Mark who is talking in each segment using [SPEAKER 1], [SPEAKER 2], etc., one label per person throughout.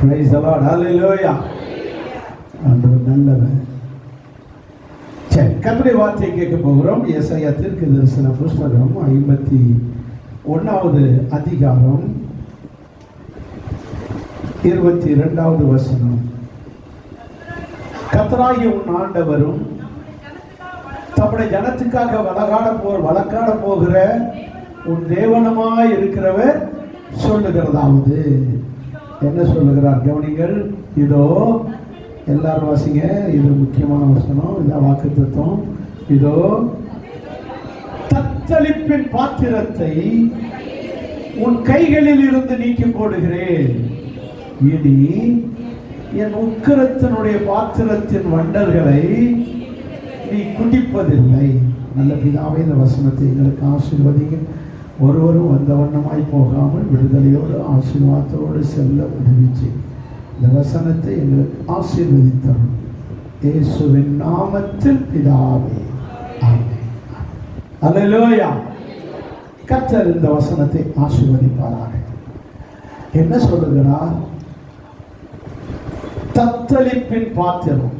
[SPEAKER 1] Praise the Lord. Hallelujah. ஆண்டவர் நல்லவர். சரி, கர்த்தருடைய வார்த்தையை கேட்க போகிறோம். ஏசாயா தீர்க்கதரிசன புஸ்தகம் 51வது அதிகாரம் 22வது வசனம். கர்த்தராகிய உன் ஆண்டவரும் தம்முடைய ஜனத்துக்காக வழக்காட போகிற உன் தேவனுமாய் இருக்கிறவர் சொல்லுகிறதாவது. என்ன சொல்லுகிறார் கவனிங்கள். இதோ எல்லாரும் வாசிங்க. இது முக்கியமான வசனம். இந்த வாக்குத்தத்தம். இதோ தத்தளிப்பின் பாத்திரத்தை உன் கைகளில் இருந்து நீக்கி போடுகிறேன். இனி என் உக்கிரத்தினுடைய பாத்திரத்தின் வண்டல்களை நீ குடிப்பதில்லை. நல்ல பிதாவே, இந்த வசனத்தை எங்களுக்கு ஆசீர்வதிங்க. ஒருவரும் வந்த வண்ணமாய் போகாமல் விடுதலையோடு ஆசீர்வாதத்தோடு செல்ல உதவிச்சு இந்த வசனத்தை எங்களுக்கு ஆசீர்வதித்தோம். இயேசுவின் நாமத்தில் பிதாவே, ஆமென். அல்லேலூயா. கர்த்தர் இந்த வசனத்தை ஆசீர்வதிப்பாராக. என்ன சொல்லுகிறார்? தத்தளிப்பின் பாத்திரம்.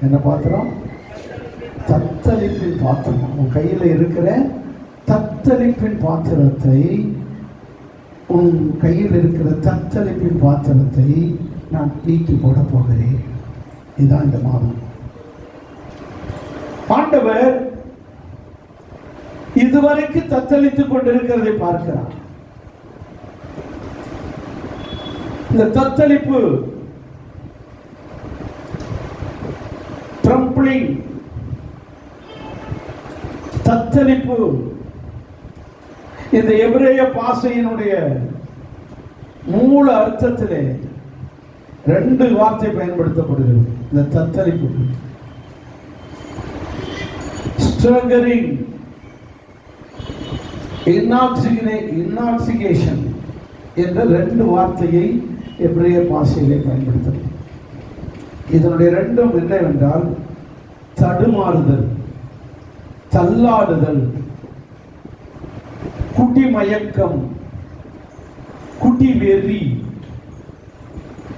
[SPEAKER 1] என்ன பாத்திரம்? தத்தளிப்பின் பாத்திரம். உன் கையில் இருக்கிற தத்தளிப்பின் பாத்திரத்தை, உன் கையில் இருக்கிற தத்தளிப்பின் பாத்திரத்தை நான் நீக்கி போட போகிறேன். இதுதான் இந்த மாதம். ஆண்டவர் இதுவரைக்கும் தத்தளித்துக் கொண்டிருக்கிறதை பார்க்கிறார். இந்த தத்தளிப்பு, ட்ரம்பிளிங், தத்தளிப்பு, இந்த எபிரேய பாஷையினுடைய மூல அர்த்தத்திலே 2 வார்த்தை பயன்படுத்தப்படுகிறது. இந்த தத்தளிப்பு, ஸ்ட்ரகரிங், இன்னாக்சிகேஷன் என்ற 2 வார்த்தையை எபிரேய பாஷையிலே பயன்படுத்தப்படும். இதனுடைய 2ம் என்னவென்றால் தடுமாறுதல், தள்ளாடுதல், குடிமயக்கம், குடி வெறி,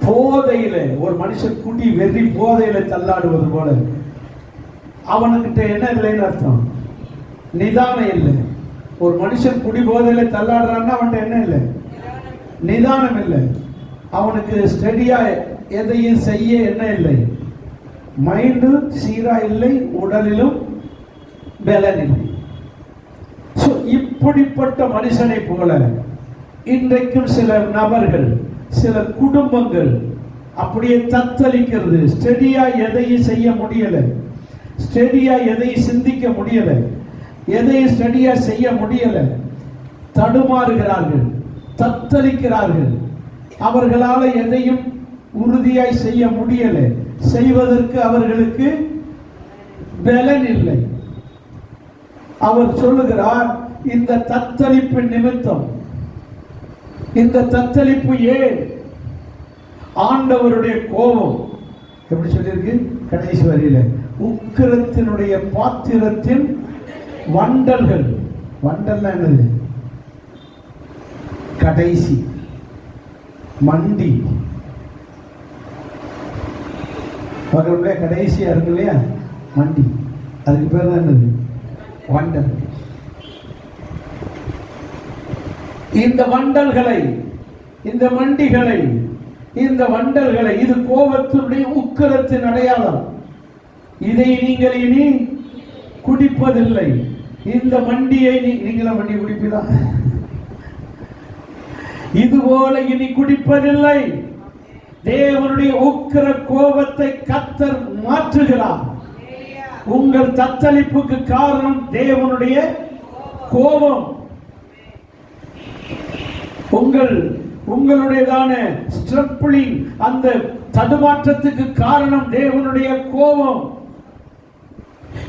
[SPEAKER 1] போதையில ஒரு மனுஷன் குடி வெறி போதையில தள்ளாடுவது போல. அவனுக்கிட்ட என்ன இல்லைன்னு அர்த்தம்? நிதானம் இல்லை. ஒரு மனுஷன் குடி போதையில தள்ளாடுறான்னா அவன்கிட்ட என்ன இல்லை? நிதானம் இல்லை. அவனுக்கு ஸ்டடியா எதையும் செய்ய என்ன இல்லை? மைண்டு சீரா இல்லை, உடலிலும் பலன் இல்லை. இப்படிப்பட்ட மனுஷனை போல இன்றைக்கும் சில நபர்கள், சில குடும்பங்கள் அப்படியே தத்தளிக்கிறது. ஸ்டெடியா எதையும் செய்ய முடியல, ஸ்டெடியா எதையும் சிந்திக்க முடியல, எதையும் ஸ்டெடியா செய்ய முடியல. தடுமாறுகிறார்கள், தத்தளிக்கிறார்கள். அவர்களால் எதையும் உறுதியாய் செய்ய முடியல. செய்வதற்கு அவர்களுக்கு பலன் இல்லை. அவர் சொல்லுகிறார், இந்த தத்தளிப்பு நிமித்தம், இந்த தத்தளிப்பு ஏன்? ஆண்டவருடைய கோபம். எப்படி சொல்லியிருக்கு கடைசி வரியில? உக்கிரத்தினுடைய பாத்திரத்தின் வண்டல்கள். வண்டல்னா என்னது? கடைசி மண்டி. பகல்ல கடைசியா இருக்கு இல்லையா மண்டி, அதுக்கு பேர் தான் என்னது? வண்டல். இந்த வண்டல்களை, இந்த மண்டிகளை, இந்த வண்டல்களை, இது கோபத்தினுடைய உக்கிரத்தின் அடையாளம். இதை நீங்கள் இனி குடிப்பதில்லை. இந்த மண்டியை நீங்கள மண்டி குடிப்பீங்களா? இதுபோல இனி குடிப்பதில்லை. தேவனுடைய உக்கிர கோபத்தை கர்த்தர் மாற்றுகிறார். உங்கள் தத்தளிப்புக்கு காரணம் தேவனுடைய கோபம். உங்களுடையதான ஸ்ட்ரப்ளிங், அந்த தடுமாற்றத்துக்கு காரணம் தேவனுடைய கோபம்.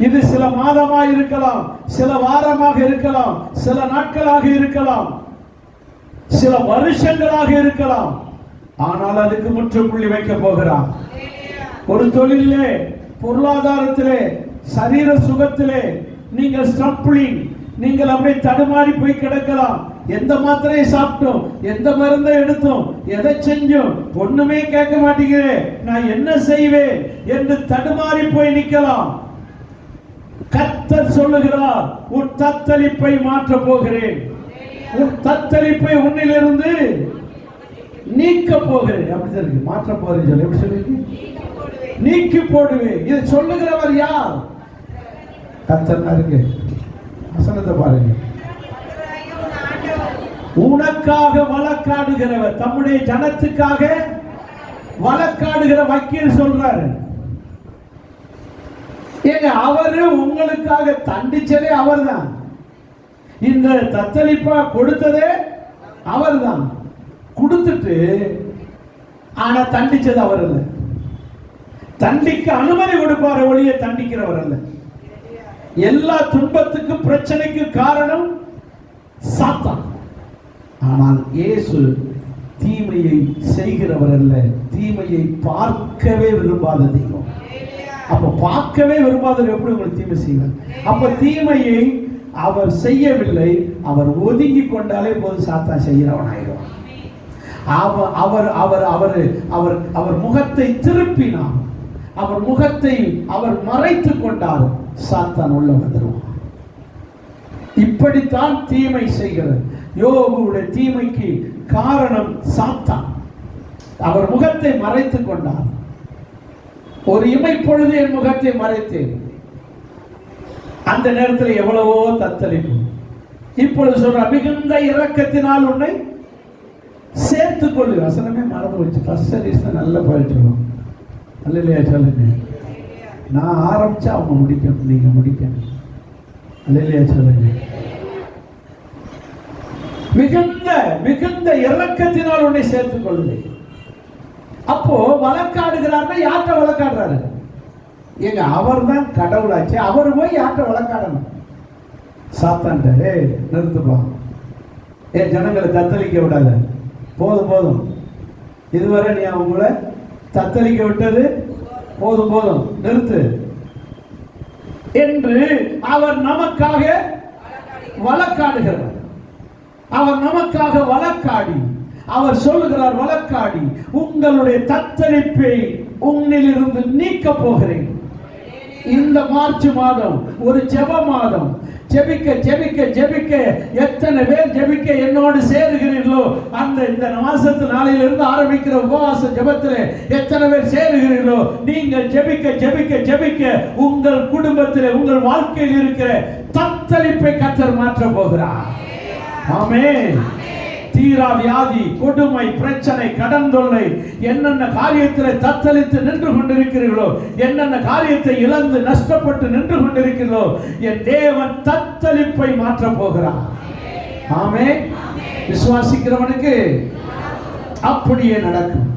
[SPEAKER 1] இது சில மாதமாக இருக்கலாம், சில வாரமாக இருக்கலாம், சில நாட்களாக இருக்கலாம், சில வருஷங்களாக இருக்கலாம். ஆனால் அதுக்கு முற்றுப்புள்ளி வைக்க போகிறார். ஒரு தொழிலே, பொருளாதாரத்திலே, சரீர சுகத்திலே நீங்கள் ஸ்ட்ரப்ளிங், நீங்கள் அப்படியே தடுமாறி போய் கிடக்கலாம். எந்த மாத்திரையை சாப்பிட்டோம், எந்த மருந்தை எடுத்தோம், எதை செஞ்சோம், ஒண்ணுமே கேட்க மாட்டேங்கிறேன், நான் என்ன செய்வேன் என்று தடுமாறி போய் நிற்கலாம். கர்த்தர் சொல்லுகிறார், உன் தத்தளிப்பை மாற்ற போகிறேன், உன் தத்தளிப்பை உன்னிலிருந்து நீக்க போகிறேன். அப்படி இருக்கு, மாற்ற போறேன் சொல்லி எப்படி சொல்லி நீக்கி போடுவேன். இதை சொல்லுகிறவர் யார்? கர்த்தர் இருக்கு. வசனத்தை பாருங்க. உனக்காக வழக்காடுகிறவர், தம்முடைய ஜனத்துக்காக வழக்காடுகிற வக்கீல் சொல்றாரு. ஏங்க, அவரு உங்களுக்காக தண்டிச்சதே அவர்தான், இந்த தத்தளிப்பா கொடுத்ததே அவர்தான். கொடுத்துட்டு ஆனா தண்டிச்சது அவர் அல்ல. தண்டிக்க அனுமதி கொடுப்பார் ஒழிய தண்டிக்கிறவர் அல்ல. எல்லா துன்பத்துக்கும் பிரச்சனைக்கு காரணம் சாத்தான். ஆனால் இயேசு தீமையை செய்கிறவர் அல்ல, தீமையை பார்க்கவே விரும்பாத தெய்வம். அப்ப பார்க்கவே விரும்பாதவர் எப்படி உங்களுக்கு தீமை செய்வார்? அப்ப தீமையை அவர் செய்யவில்லை, அவர் ஒதுங்கி கொண்டாலே போது சாத்தான் செய்கிறவன் ஆயிடுவான். அவர் அவர் அவர் அவர் அவர் முகத்தை திருப்பினார், அவர் முகத்தை அவர் மறைத்து கொண்டார், சாத்தான் உள்ள வந்துடுவான். இப்படித்தான் தீமை செய்கிறது. யோபுடைய தீமைக்கு காரணம் சாத்தான். அவர் முகத்தை மறைத்துக் கொண்டார். ஒரு இமைப்பொழுது என் முகத்தை மறைத்தேன். அந்த நேரத்தில் எவ்வளவோ தத்தளிப்பு. இப்பொழுது சொல்ற, மிகுந்த இரக்கத்தினால் உன்னை சேர்த்துக் கொள்ளு. வசனமே மறந்து வச்சு ஃபர்ஸ்ட் நல்லா போயிட்டுருக்கோம். அல்லையா சொல்லுங்க. நான் ஆரம்பிச்சா அவங்க முடிக்கணும், நீங்க முடிக்கணும். அல்லையா சொல்லுங்க. மிகுந்த மிகுந்த இரக்கத்தினால் உன்னை சேர்த்துக் கொள்ளுவேன். அப்போ வழக்காடுகிறார்னா யார்கிட்ட வழக்காடுறாரு? எங்க அவர் தான் கடவுளாச்சு, அவர் போய் யார்கிட்ட வழக்காடணும்? சாத்தான்ட்ட. நிறுத்துப்பா, ஜனங்களை தத்தளிக்க விடாத, போதும் போதும், இதுவரை நீ அவங்கள தத்தளிக்க விட்டது போதும் போதும், நிறுத்து என்று அவர் நமக்காக வழக்காடுகிறார். அவர் நமக்காக வழக்காடி, அவர் சொல்லுகிறார், வழக்காடி உங்களுடைய தத்தளிப்பை உன்னிலிருந்து நீக்க போகிறேன். இந்த மார்ச் மாதம் ஒரு ஜெப மாதம். ஜெபிக்க ஜெபிக்க ஜெபிக்க எத்தனை பேர் ஜெபிக்க என்னோடு சேருகிறீர்களோ, அந்த இந்த மாசத்து நாளிலிருந்து ஆரம்பிக்கிற உபவாச ஜெபத்தில் எத்தனை பேர் சேருகிறீர்களோ, நீங்கள் ஜெபிக்க ஜெபிக்க ஜெபிக்க உங்கள் குடும்பத்தில் உங்கள் வாழ்க்கையில் இருக்கிற தத்தளிப்பை கர்த்தர் மாற்ற போகிறார். ஆமென். தீரா வியாதி, கொடுமை, பிரச்சனை, கடன் தொல்லை, என்னென்ன காரியத்தில் தத்தளித்து நின்று கொண்டிருக்கிறீர்களோ, என்னென்ன காரியத்தை இழந்து நஷ்டப்பட்டு நின்று கொண்டிருக்கிறீர்களோ, என் தேவன் தத்தளிப்பை மாற்ற போகிறார். ஆமென். விசுவாசிக்கிறவனுக்கு அப்படியே நடக்கும்.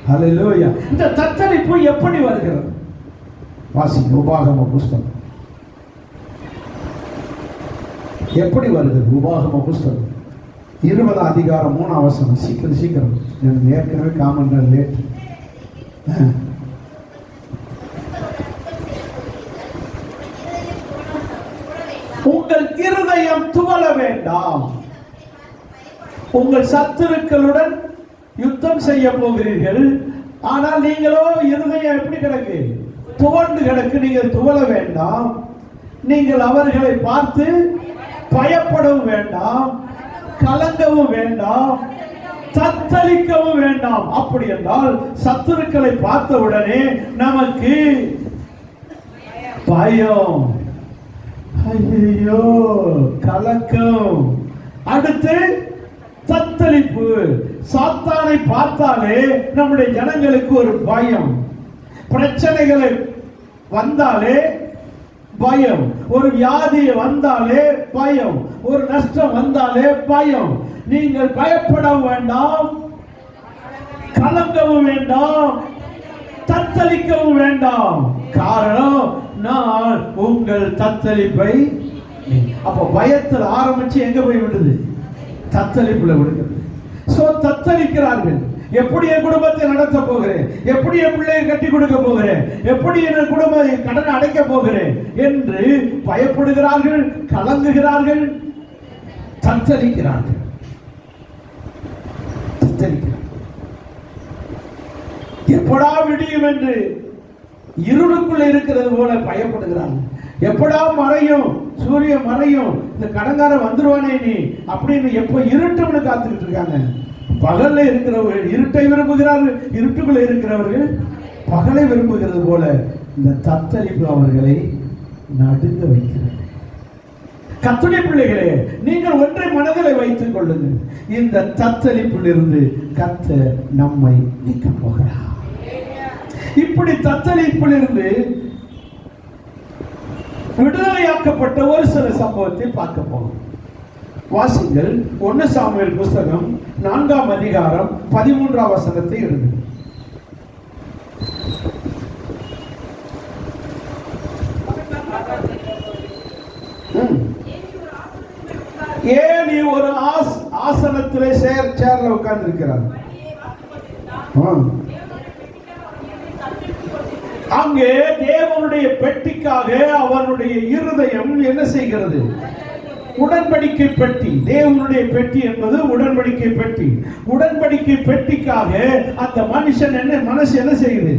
[SPEAKER 1] ஹல்லேலூயா. இந்த தத்தளிப்பு எப்படி வருகிறது? வாசிங்க உபாகம புஸ்தகம். எப்படி வருகிறது? உபாகம புஸ்தகம் 20 அதிகாரம் 3 வசனம். சீக்கிரம் சீக்கிரம், எனக்கு ஏற்கனவே காமன் லேட். உங்கள் இருதயம் துவள வேண்டாம். உங்கள் சத்துருக்களுடன் யுத்தம் செய்ய போகிறீர்கள், ஆனால் நீங்களோ இருதயம் எப்படி கிடக்கு? துவண்டு கிடக்கு. நீங்கள் துவள வேண்டாம். நீங்கள் அவர்களை பார்த்து பயப்படவும் வேண்டாம், கலங்கவும் வேண்டாம், தத்தளிக்கவும் வேண்டாம். அப்படி என்றால் சத்துருக்களை பார்த்த உடனே நமக்கு பயம், ஐயோ, கலக்கம், அடுத்து தத்தளிப்பு. சாத்தானை பார்த்தாலே நம்முடைய ஜனங்களுக்கு ஒரு பயம். பிரச்சனைகளை வந்தாலே பயம், ஒரு வியாதி வந்தாலே பயம், ஒரு நஷ்டம் வந்தாலே பயம். நீங்கள் பயப்படவும் வேண்டாம், கலங்கவும் வேண்டாம், தத்தளிக்கவும் வேண்டாம். காரணம், நான் உங்கள் தத்தளிப்பை. அப்ப பயத்தில் ஆரம்பிச்சு எங்க போய் விடுது? தத்தளிப்புல விடுகிறது. சோ தத்தளிக்கிறார்கள். எப்படி என் குடும்பத்தை நடத்த போகிறேன், எப்படி என் பிள்ளையை கட்டி கொடுக்க போகிறேன், எப்படி என் குடும்ப கடனை அடைக்க போகிறேன் என்று பயப்படுகிறார்கள், கலங்குகிறார்கள், தத்தளிக்கிறார்கள். தத்தளிக்கிறான். எப்படா விடியும் என்று இருளுக்குள்ள இருக்கிறது போல பயப்படுகிறாங்க. எப்படா மறையும், சூரியன் மறையும், இந்த கடங்கார வந்துருவானே நீ அப்படின்னு எப்ப இருட்டும்னு காத்துக்கிட்டு இருக்காங்க. பகல்ல இருக்கிறவர்கள் இருட்டை விரும்புகிறார்கள், இருட்டுக்குள்ள இருக்கிறவர்கள் பகலை விரும்புகிறது போல இந்த தத்தளிப்பு அவர்களை நடுங்க வைக்கிறது. கர்த்தருடைய பிள்ளைகளே, நீங்கள் ஒன்றை மனதில் வைத்துக் கொள்ளுங்கள், இந்த தத்தளிப்பில் இருந்து கர்த்தர் நம்மை நீக்க போகிறார். இப்படி தத்தளிப்பில் இருந்து விடுதலையாக்கப்பட்ட ஒரு சில சம்பவத்தை பார்க்க போகிறோம். வாசிங்கள் 1 சாமுவேல் புஸ்தகம் 4ஆம் அதிகாரம் 13ஆம் வசனத்தை எழுது. ஏலி ஒரு ஆசனத்திலே சேர்ல உட்கார்ந்து இருக்கிறார். அங்கே தேவனுடைய பெட்டிக்காக அவனுடைய இருதயம் என்ன செய்கிறது? உடன்படிக்கை பெட்டி. தேவனுடைய பெட்டி என்பது உடன்படிக்கை பெட்டி. உடன்படிக்கை பெட்டிக்காக அந்த மனுஷன் மனசு என்ன செய்யுது?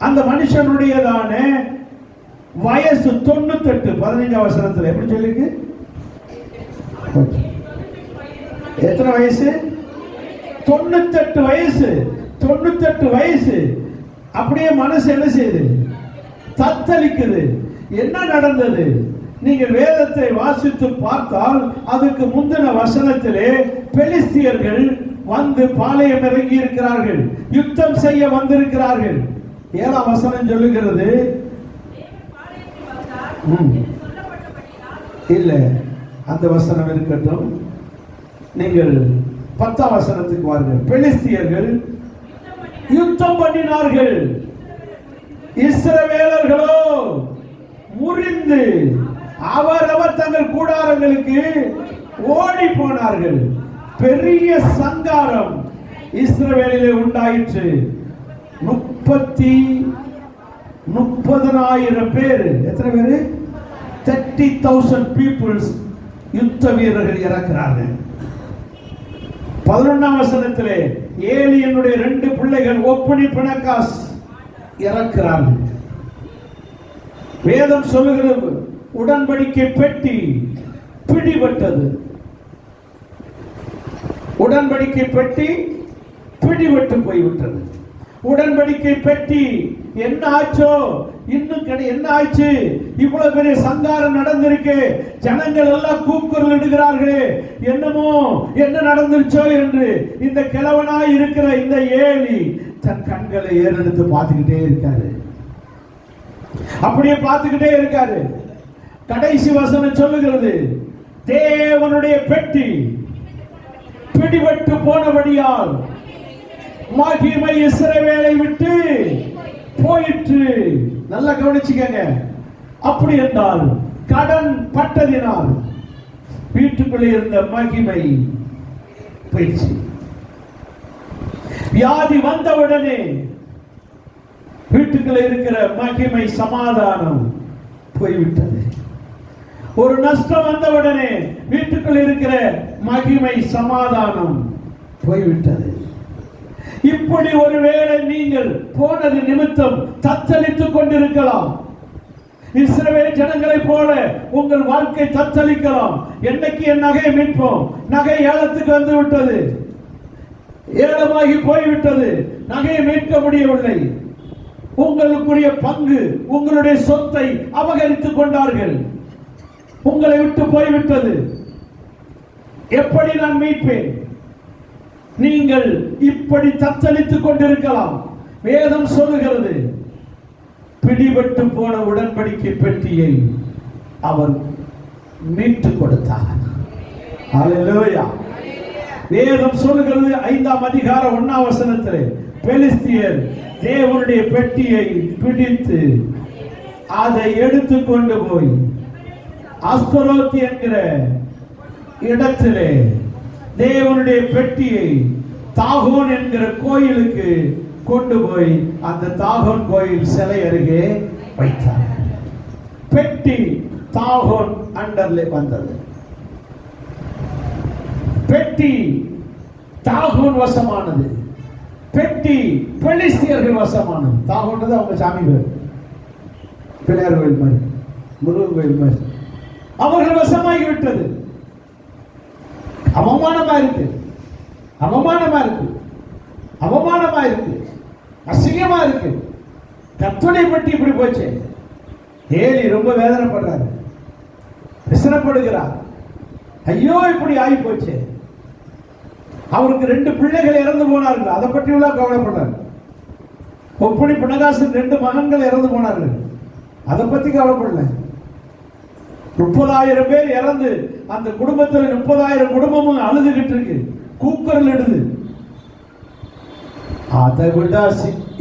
[SPEAKER 1] அந்த மனுஷனுடையதான வயசு 98. 15ஆம் வசனத்தில் எப்படி சொல்லிருக்கு? எத்தனை வயசு? 98 வயசு. 98 வயசு. அப்படியே மனசு என்ன செய்யுது? தத்தளிக்குது. என்ன நடந்தது? நீங்கள் வேதத்தை வாசித்து பார்த்தால் அதுக்கு முந்தின வசனத்திலே பெலிஸ்தியர்கள் வந்து பாளையம் இறங்கி இருக்கிறார்கள், யுத்தம் செய்ய வந்திருக்கிறார்கள். 7ஆம் வசனம் சொல்லுகிறது. இல்ல, அந்த வசனம் இருக்கட்டும். நீங்கள் 10ஆம் வசனத்துக்கு வாருங்கள். பெலிஸ்தியர்கள் யுத்தம் பண்ணினார்கள், இஸ்ரவேலர்களோ முறிந்து அவரவர் தங்கள் கூடாரங்களுக்கு ஓடி போனார்கள். பெரிய சங்காரம் இஸ்ரவேலிலே உண்டாயிற்று. 30,000 பேர். எத்தனை பேரு? 30,000 பீப்புள்ஸ் யுத்த வீரர்கள் இறக்கிறார்கள். 11ஆம் வசனத்திலே ஏலியனுடைய 2 பிள்ளைகள் ஒப்பனி பினகாஸ் இறக்கிறார்கள். வேதம் சொல்லுகிறது உடன்படிக்கை பெட்டி பிடிபட்டது. உடன்படிக்கை பெட்டி பிடிபட்டு போய்விட்டது. உடன்படிக்கை பெட்டி என்ன ஆச்சோ இன்னும் என்ன ஆச்சு? இவ்வளவு பெரிய சங்காரம் நடந்திருக்கு. ஜனங்கள் எல்லாம் கூக்குரல் இடுகிறார்களே, என்னமோ என்ன நடந்துருச்சோ என்று. இந்த கிழவனாய் இருக்கிற இந்த ஏலி தன் கண்களை ஏறெடுத்து பார்த்துக்கிட்டே இருக்காரு. அப்படியே பார்த்துக்கிட்டே இருக்காரு. கடைசி வசனம் சொல்லுகிறது, தேவனுடைய பெட்டி பிடிபட்டு போனபடியால் மகிமை இஸ்ரவேலை விட்டு போயிற்று. நல்லா கவனிச்சுக்கங்க. அப்படி என்றால் கடன் பட்டதினால் வீட்டுக்குள்ளே இருந்த மகிமை போயிடுச்சு. வியாதி வந்தவுடனே வீட்டுக்குள்ளே இருக்கிற மகிமை சமாதானம் போய்விட்டது. ஒரு நஷ்டம் வந்தவுடனே வீட்டுக்குள் இருக்கிற மகிமை சமாதானம் போய்விட்டது. இப்படி ஒருவேளை நீங்கள் போனது நிமித்தம் தத்தளித்துக் கொண்டிருக்கலாம். இஸ்ரவேல் ஜனங்களை போல உங்கள் வாழ்க்கை தத்தளிக்கலாம். என்னைக்கு என் நகையை மீட்போம்? நகை ஏலத்துக்கு வந்து விட்டது, ஏலமாகி போய்விட்டது, நகையை மீட்க முடியவில்லை. உங்களுக்குரிய பங்கு, உங்களுடைய சொத்தை அபகரித்துக் கொண்டார்கள், உங்களை விட்டு போய்விட்டது. எப்படி நான் மீட்பேன்? நீங்கள் இப்படி தத்தளித்துக் கொண்டிருக்கலாம். வேதம் சொல்லுகிறது, பிடிபட்டு போன உடன்படிக்கை பெட்டியை அவர் மீட்டுக் கொடுத்தார். அல்லேலூயா. வேதம் சொல்லுகிறது 5ஆம் அதிகாரம் 1ஆம் வசனத்திலே, பெலிஸ்தியர் தேவனுடைய பெட்டியை பிடித்து அதை எடுத்துக்கொண்டு போய் அஸ்தரோத் என்கிற இடத்திலே தேவனுடைய பெட்டியை தாகோன் என்கிற கோயிலுக்கு கொண்டு போய் அந்த தாகோன் கோயில் சிலை அருகே வைத்தார். பெட்டி தாகோன் அண்டர்ல வந்தது. பெட்டி தாகோன் வசமானது. பெட்டி பெலிஸ்தியர்கள் வசமானது. தாகோன்றது அவங்க சாமி பேர், பிள்ளையார் கோயில் மாதிரி, முருகன் கோயில் மாதிரி. அவர்கள் வசமாகி விட்டது. அவமானமா இருக்கு, அவமானமா இருக்கு, அவமானமா இருக்கு, அசிங்கமா இருக்கு. கர்த்தரை பற்றி இப்படி போச்சு. ஏலி ரொம்ப வேதனைப்படுறாரு, விசனப்படுகிறார். ஐயோ இப்படி ஆகி போச்சு. அவருக்கு 2 பிள்ளைகள் இறந்து போனார்கள், அதை பற்றி எல்லாம் கவலைப்படுறாரு. ஒப்படி பினகாசின் 2 மகன்கள் இறந்து போனார்கள், அதை பத்தி கவலைப்படல. 30,000 பேர் இறந்து அந்த குடும்பத்தில் 30,000 குடும்பமும் அழுதுகிட்டு இருக்கு, கூக்குரல் எடுது. அதை விட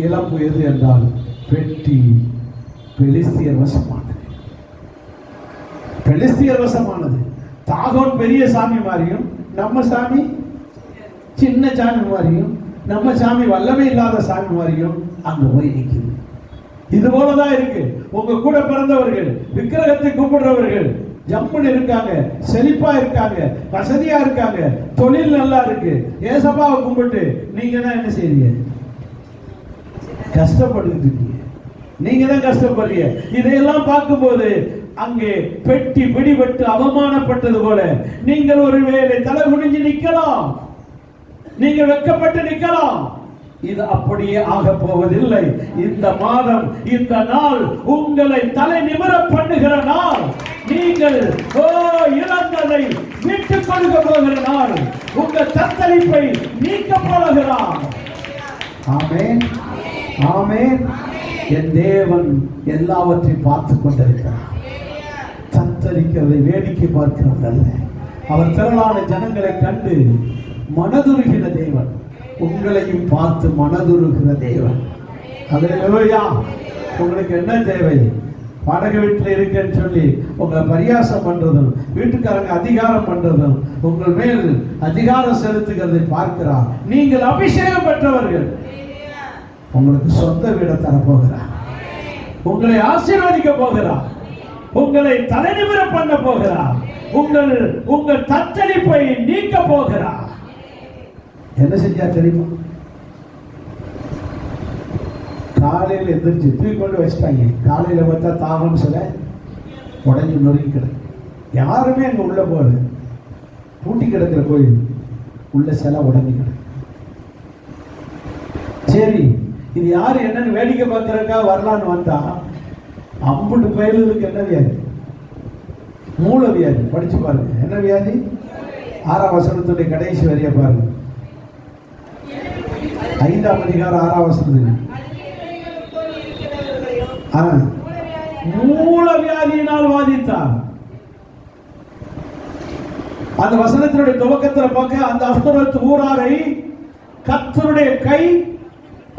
[SPEAKER 1] இழப்பு எது என்றால் பெட்டி பெலிஸ்தியர் வசமானது. பெலிஸ்தியர் வசமானது. தாகோன் பெரிய சாமி மாதிரியும், நம்ம சாமி சின்ன சாமி மாதிரியும், நம்ம சாமி வல்லமை இல்லாத சாமி மாதிரியும் அங்க போய் நிற்குது. இது போலதான் இருக்கு. உங்க கூட பிறந்தவர்கள் விக்கிரகத்தை கூப்பிடுறவர்கள் ஜம்முன்னு இருக்காங்க, செழிப்பா இருக்காங்க, வசதியா இருக்காங்க, தொழில் நல்லா இருக்கு. ஏசப்பாவை கும்பிட்டு நீங்க தான் என்ன செய்றீங்க? கஷ்டப்படுத்திட்டு இருக்கீங்க. நீங்க தான் கஷ்டப்படுறீங்க. இதையெல்லாம் பார்க்கும்போது அங்கே பெட்டி பிடிபட்டு அவமானப்பட்டது போல நீங்கள் ஒருவேளை தலை குனிஞ்சு நிக்கலாம், நீங்கள் வெட்கப்பட்டு நிக்கலாம். இது அப்படியே ஆக போவதில்லை. இந்த மாதம், இந்த நாள் உங்களை தலை நிமிர பண்ணுகிற நாள். நீங்கள் இழந்ததை மீட்டுக் கொடுக்க போகிற நாள். உங்கள் தத்தளிப்பை நீக்க போகிறார். ஆமென், ஆமென். என் தேவன் எல்லாவற்றையும் பார்த்து கொண்டிருக்கிறார். தத்தளிக்கிறதை வேடிக்கை பார்க்கிறவர் அல்ல. அவர் திரளான ஜனங்களை கண்டு மனதுருகிற தேவன், உங்களையும் பார்த்து மனதுருகிற தேவன். ஹல்லேலூயா. உங்களுக்கு என்ன தேவை? வாடகை வீட்டில் இருக்கேன்னு சொல்லி உங்களை பரியாசம் பண்றதும், வீட்டுக்காரங்க அதிகாரம் பண்றதும், உங்கள் மேல் அதிகாரம் செலுத்துகிறதை பார்க்கிறார். நீங்கள் அபிஷேகம் பெற்றவர்கள். உங்களுக்கு சொந்த வீடை தரப்போகிறார். உங்களை ஆசீர்வதிக்க போகிறார். உங்களை தலைநிமிர பண்ண போகிறார். உங்கள் தத்தளிப்பை நீக்க போகிறார். என்ன செஞ்சா தெரியுமா? காலையில் எந்திரிச்சு தூக்கி கொண்டு வச்சுட்டாங்க. காலையில் பார்த்தா தாகம் சில உடஞ்சி நொறுக்கி கிடக்கு. யாருமே அங்கே உள்ள போகல. பூட்டி கிடக்கிற கோயில் உள்ள சில உடஞ்சி கிடக்கு. சரி, இது யாரு என்னன்னு வேடிக்கை பார்க்கறக்கா வரலான்னு வந்தா, அம்புட்டு பயிலுக்கு என்ன வியாதி? மூல வியாதி. படிச்சு பாருங்க, என்ன வியாதி? 6ஆம் வசனத்துடைய கடைசி வரிய பாருங்க. 5ஆம் அதிகாரம் 6ஆம் வசனத்துக்கு. மூல வியாதியினால் வாதித்தார். அந்த வசனத்தினுடைய துவக்கத்தில் பார்க்க, அந்த அஸ்தரோத் ஊராரை கர்த்தருடைய கை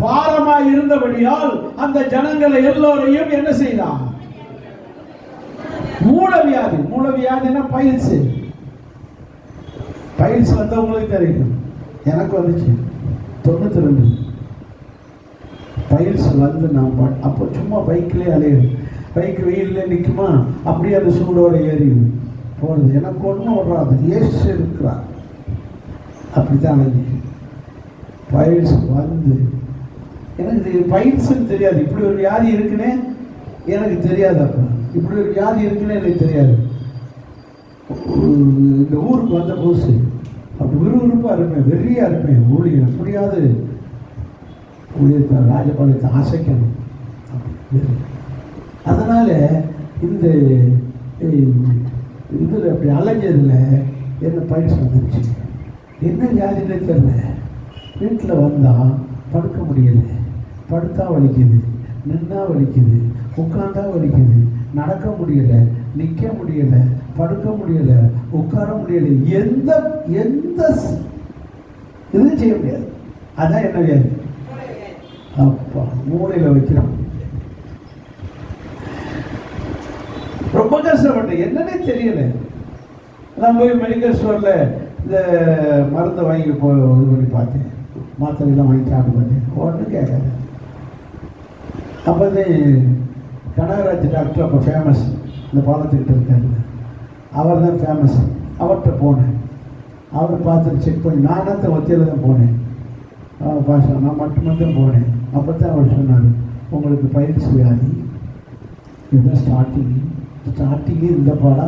[SPEAKER 1] பாரமாய் இருந்தபடியால் அந்த ஜனங்களை எல்லோரையும் என்ன செய்தான்? மூலவியாதி. மூலவியாதினா பைல்ஸ். பைல்ஸ் வந்தவங்களுக்கு தெரியும். எனக்கு வந்துச்சு 92. பைல்ஸ் வந்து நான் அப்போ சும்மா பைக்லேயே அலையுது. பைக் வெயிலில் நிற்குமா, அப்படியே அந்த சூடோட ஏறி போடுது. எனக்கு ஒன்றும் வராது, ஏசு இருக்கிறார். அப்படித்தான் அலைஞ்சி பைல்ஸ் வந்து, எனக்கு பைல்ஸ்ன்னு தெரியாது. இப்படி ஒரு வியாதி இருக்குன்னே எனக்கு தெரியாது. அப்போ இப்படி ஒரு வியாதி இருக்குன்னு எனக்கு தெரியாது. இந்த ஊருக்கு வந்த புதுசு அப்படி விறுவிறுப்பாக இருப்பேன், வெறியாக இருப்பேன். ஊழியம் முடியாது, ஊழியத்தை ராஜபாளையத்தை அசைக்கணும். அதனால இந்த இதில் அப்படி அலைஞ்சதில் என்ன பயிற்சி வந்துருச்சு. என்ன வியாதினே தெரியல. வீட்டில் வந்தால் படுக்க முடியலை, படுத்தா வலிக்குது, நின்னா வலிக்குது, உட்காந்தா வலிக்குது, நடக்க முடியலை, நிற்க முடியலை, படுக்க முடியலை, உட்கார முடியலை, எந்த எந்த இதுவும் செய்ய முடியாது. அதான் என்ன வியாதி? அப்பா மூளையில் வைக்கிறோம். ரொம்ப கஷ்டப்பட்டேன், என்னன்னே தெரியல. நான் போய் மெடிக்கல் ஸ்டோரில் இந்த மருந்தை வாங்கி இது பண்ணி பார்த்தேன், மாத்திரையெல்லாம் வாங்கி சாப்பிட்டு பார்த்தேன், ஒன்றும் கேட்காது. அப்போ கனகராஜ் டாக்டர் அப்போ ஃபேமஸ், இந்த பாலத்துக்கிட்ட இருக்காரு, அவர் தான் ஃபேமஸ். அவர்கிட்ட போனேன். அவர் பார்த்து செக் பண்ணி நானே ஒத்தியில் தான் போனேன். பாஷா நான் மட்டும்தான் போனேன். அப்போ தான் அவர் சொன்னார், உங்களுக்கு பயிற்சி வியாதி இதுதான் ஸ்டார்டிங்கே இந்த பாடா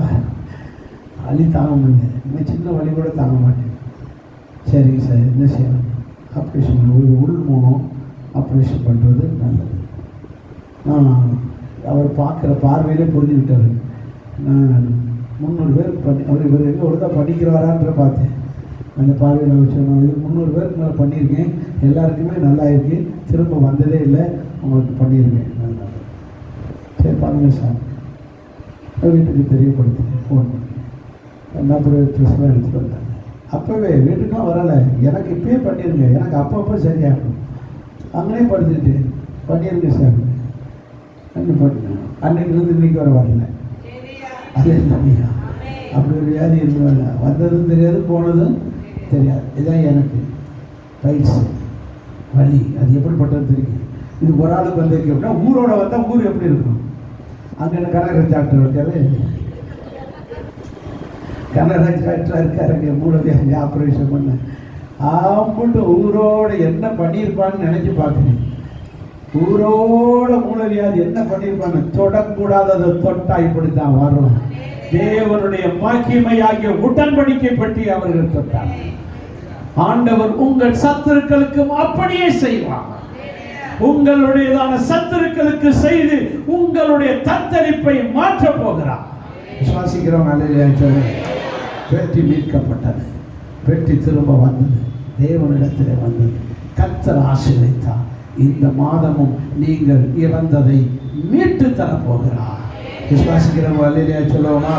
[SPEAKER 1] வலி தாங்க முடியல, இன்னும் சின்ன வலி கூட தாங்க மாட்டேன். சரிங்க சார், என்ன செய்யலாம்? ஆப்ரேஷன், ஒரு உள் மூலம் ஆப்ரேஷன் பண்ணுறது நல்லது. அவர் பார்க்குற பார்வையிலே புரிஞ்சுக்கிட்டார். நான் 300 பேர் அவர் இவர் எங்கே ஒழுங்காக பண்ணிக்கிறவாரான்ற பார்த்தேன். அந்த பார்வையில் அவர் சொன்னாங்க, 300 பேருக்கு மேலே பண்ணியிருக்கேன், எல்லாருக்குமே நல்லா இருக்கு, திரும்ப வந்ததே இல்லை, உங்களுக்கு பண்ணியிருக்கேன் நல்லா. சரி பாருங்க சார், வீட்டுக்கு தெரியப்படுத்துகிறேன் ஃபோன் பண்ணி. அப்புறம் ட்ரெஸ்லாம் எடுத்துகிட்டு வந்தாங்க. அப்போவே வீட்டுக்கெலாம் வரலை, எனக்கு இப்பயே பண்ணிடுங்க, எனக்கு அப்பப்போ சரியாகணும், அங்கேயே படுத்துக்கிட்டு பண்ணிடுங்க சார். என்ன பண்ணேன், அன்னைக்கு இன்னைக்கு வர வரல. அதே தம்பியா அப்படி ஒரு வியாதி இருந்தாங்க, வந்ததும் தெரியாது போனதும் தெரியாது. இதுதான் எனக்கு பயிற்சி வலி, அது எப்படிப்பட்டது தெரியும். இது ஒரு ஆளுக்கு வந்திருக்கு அப்படின்னா ஊரோட வந்தால் ஊர் எப்படி இருக்கும்? அங்கே என்ன கனகராஜ் டாக்டர் இருக்காரு, கனகராஜ் டாக்டராக இருக்காருங்க, மூலவியாதி ஆப்ரேஷன் பண்ண ஆம்பிட்டு ஊரோட என்ன பண்ணியிருப்பான்னு நினச்சி பார்க்குறேன். ஊரோட மூலவியாதி என்ன பண்ணியிருப்பாங்க, தொடக்கூடாததை தொட்டா இப்படித்தான் வரும். தேவனுடைய மகிமையாகிய உடன்படிக்கை பற்றி அவர்கள் தொட்டார். ஆண்டவர் உங்கள் சத்துருக்களுக்கும் அப்படியே செய்வார். உங்களுடையதான சத்துருக்களுக்கு செய்து உங்களுடைய தத்தளிப்பை மாற்ற போகிறார். விசுவாசிக்கிறோம். அல்லேலூயா சொல்லுங்க. வெற்றி மீட்கப்பட்டது, வெற்றி திரும்ப வந்தது, தேவனிடத்திலே வந்தது, கர்த்தர் ஆசீர்வதித்தார். இந்த மாதமும் நீங்கள் இழந்ததை மீட்டு தரப்போகிறார். விசுவாசிக்கிறோம். அல்லேலூயா சொல்லுவோமா?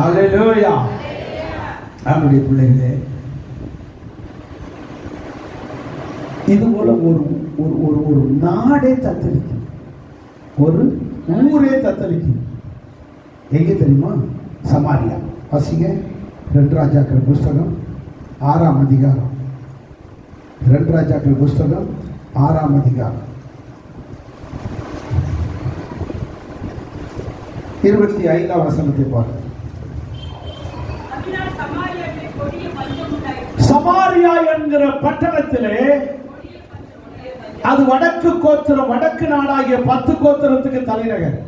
[SPEAKER 1] அல்லேலூயா. நம்முடைய பிள்ளைகளே, இது போல ஒரு ஒரு ஒரு நாடே தத்தளிக்கும், ஒரு ஊரே தத்தளிக்கும். எங்கே தெரியுமா? சமாரியா. வாசிங்க 2 ராஜாக்கள் புஸ்தகம் 6ஆம் அதிகாரம். 2 ராஜாக்கள் புஸ்தகம் 6ஆம் அதிகாரம் 25ஆம் வசனத்தை பாருங்கள். சமாரியா என்கிற பட்டணத்திலே, அது வடக்கு கோத்திரம், வடக்கு நாடாகிய 10 கோத்திரத்துக்கு தலைநகர்.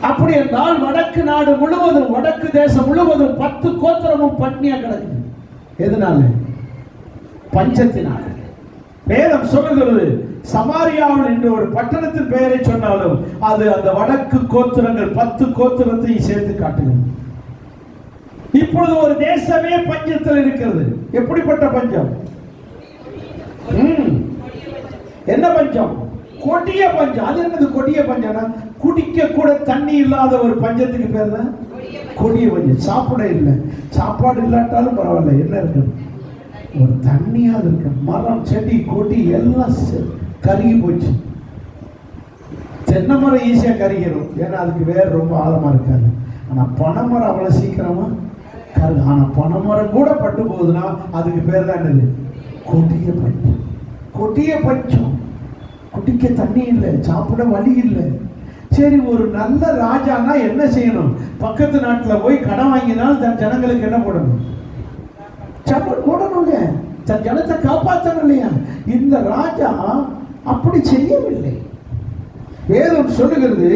[SPEAKER 1] அப்படி என்றால் வடக்கு நாடு முழுவதும், வடக்கு தேசம் முழுவதும் 10 கோத்திரமும் பட்னியா கிடக்கு. எதனால? பஞ்சத்தினால. வேதம் சொல்லுகிறது, சமாரியாவில் என்று ஒரு பட்டணத்தின் பெயரை சொன்னாலும் அது அந்த வடக்கு கோத்திரங்கள் 10 கோத்திரத்தை சேர்த்து காட்டுகிறது. இப்பொழுது ஒரு தேசமே பஞ்சத்தில் இருக்கிறது. எப்படிப்பட்ட பஞ்சம்? என்ன பஞ்சம்? கொடிய பஞ்சம். அது என்னது கொடிய பஞ்சம்னா? குடிக்க கூட தண்ணி இல்லாத ஒரு பஞ்சத்துக்கு பேர் தான் கொடிய பஞ்சம். சாப்பிட இல்லை, சாப்பாடு இல்லாட்டாலும் பரவாயில்ல, என்ன இருக்கு? ஒரு தண்ணியாவது இருக்கு. மரம் செடி கொடி எல்லாம் கருகி போச்சு. தென்னை மரம் ஈஸியா கருகிடும், ஏன்னா அதுக்கு வேற ரொம்ப ஆழமா இருக்காது. ஆனா பனைமரம் அவ்வளவு சீக்கிரமா கருகு. ஆனா பனைமரம் கூட பட்டு போகுதுன்னா அதுக்கு பேர் தான் என்னது? கொடிய பஞ்சம். கொடிய பஞ்சம். குடிக்க தண்ணி இல்லை, சாப்பிட வழி இல்லை. சரி, ஒரு நல்ல ராஜானா என்ன செய்யணும்? பக்கத்து நாட்டில் போய் கடன் வாங்கினால் தன் ஜனங்களுக்கு என்ன போடணும்? சாப்பாடு போடணுங்க, தன் ஜனத்தை காப்பாற்றணும் இல்லையா? இந்த ராஜா அப்படி செய்யவில்லை. வேதம் சொல்லுகிறது,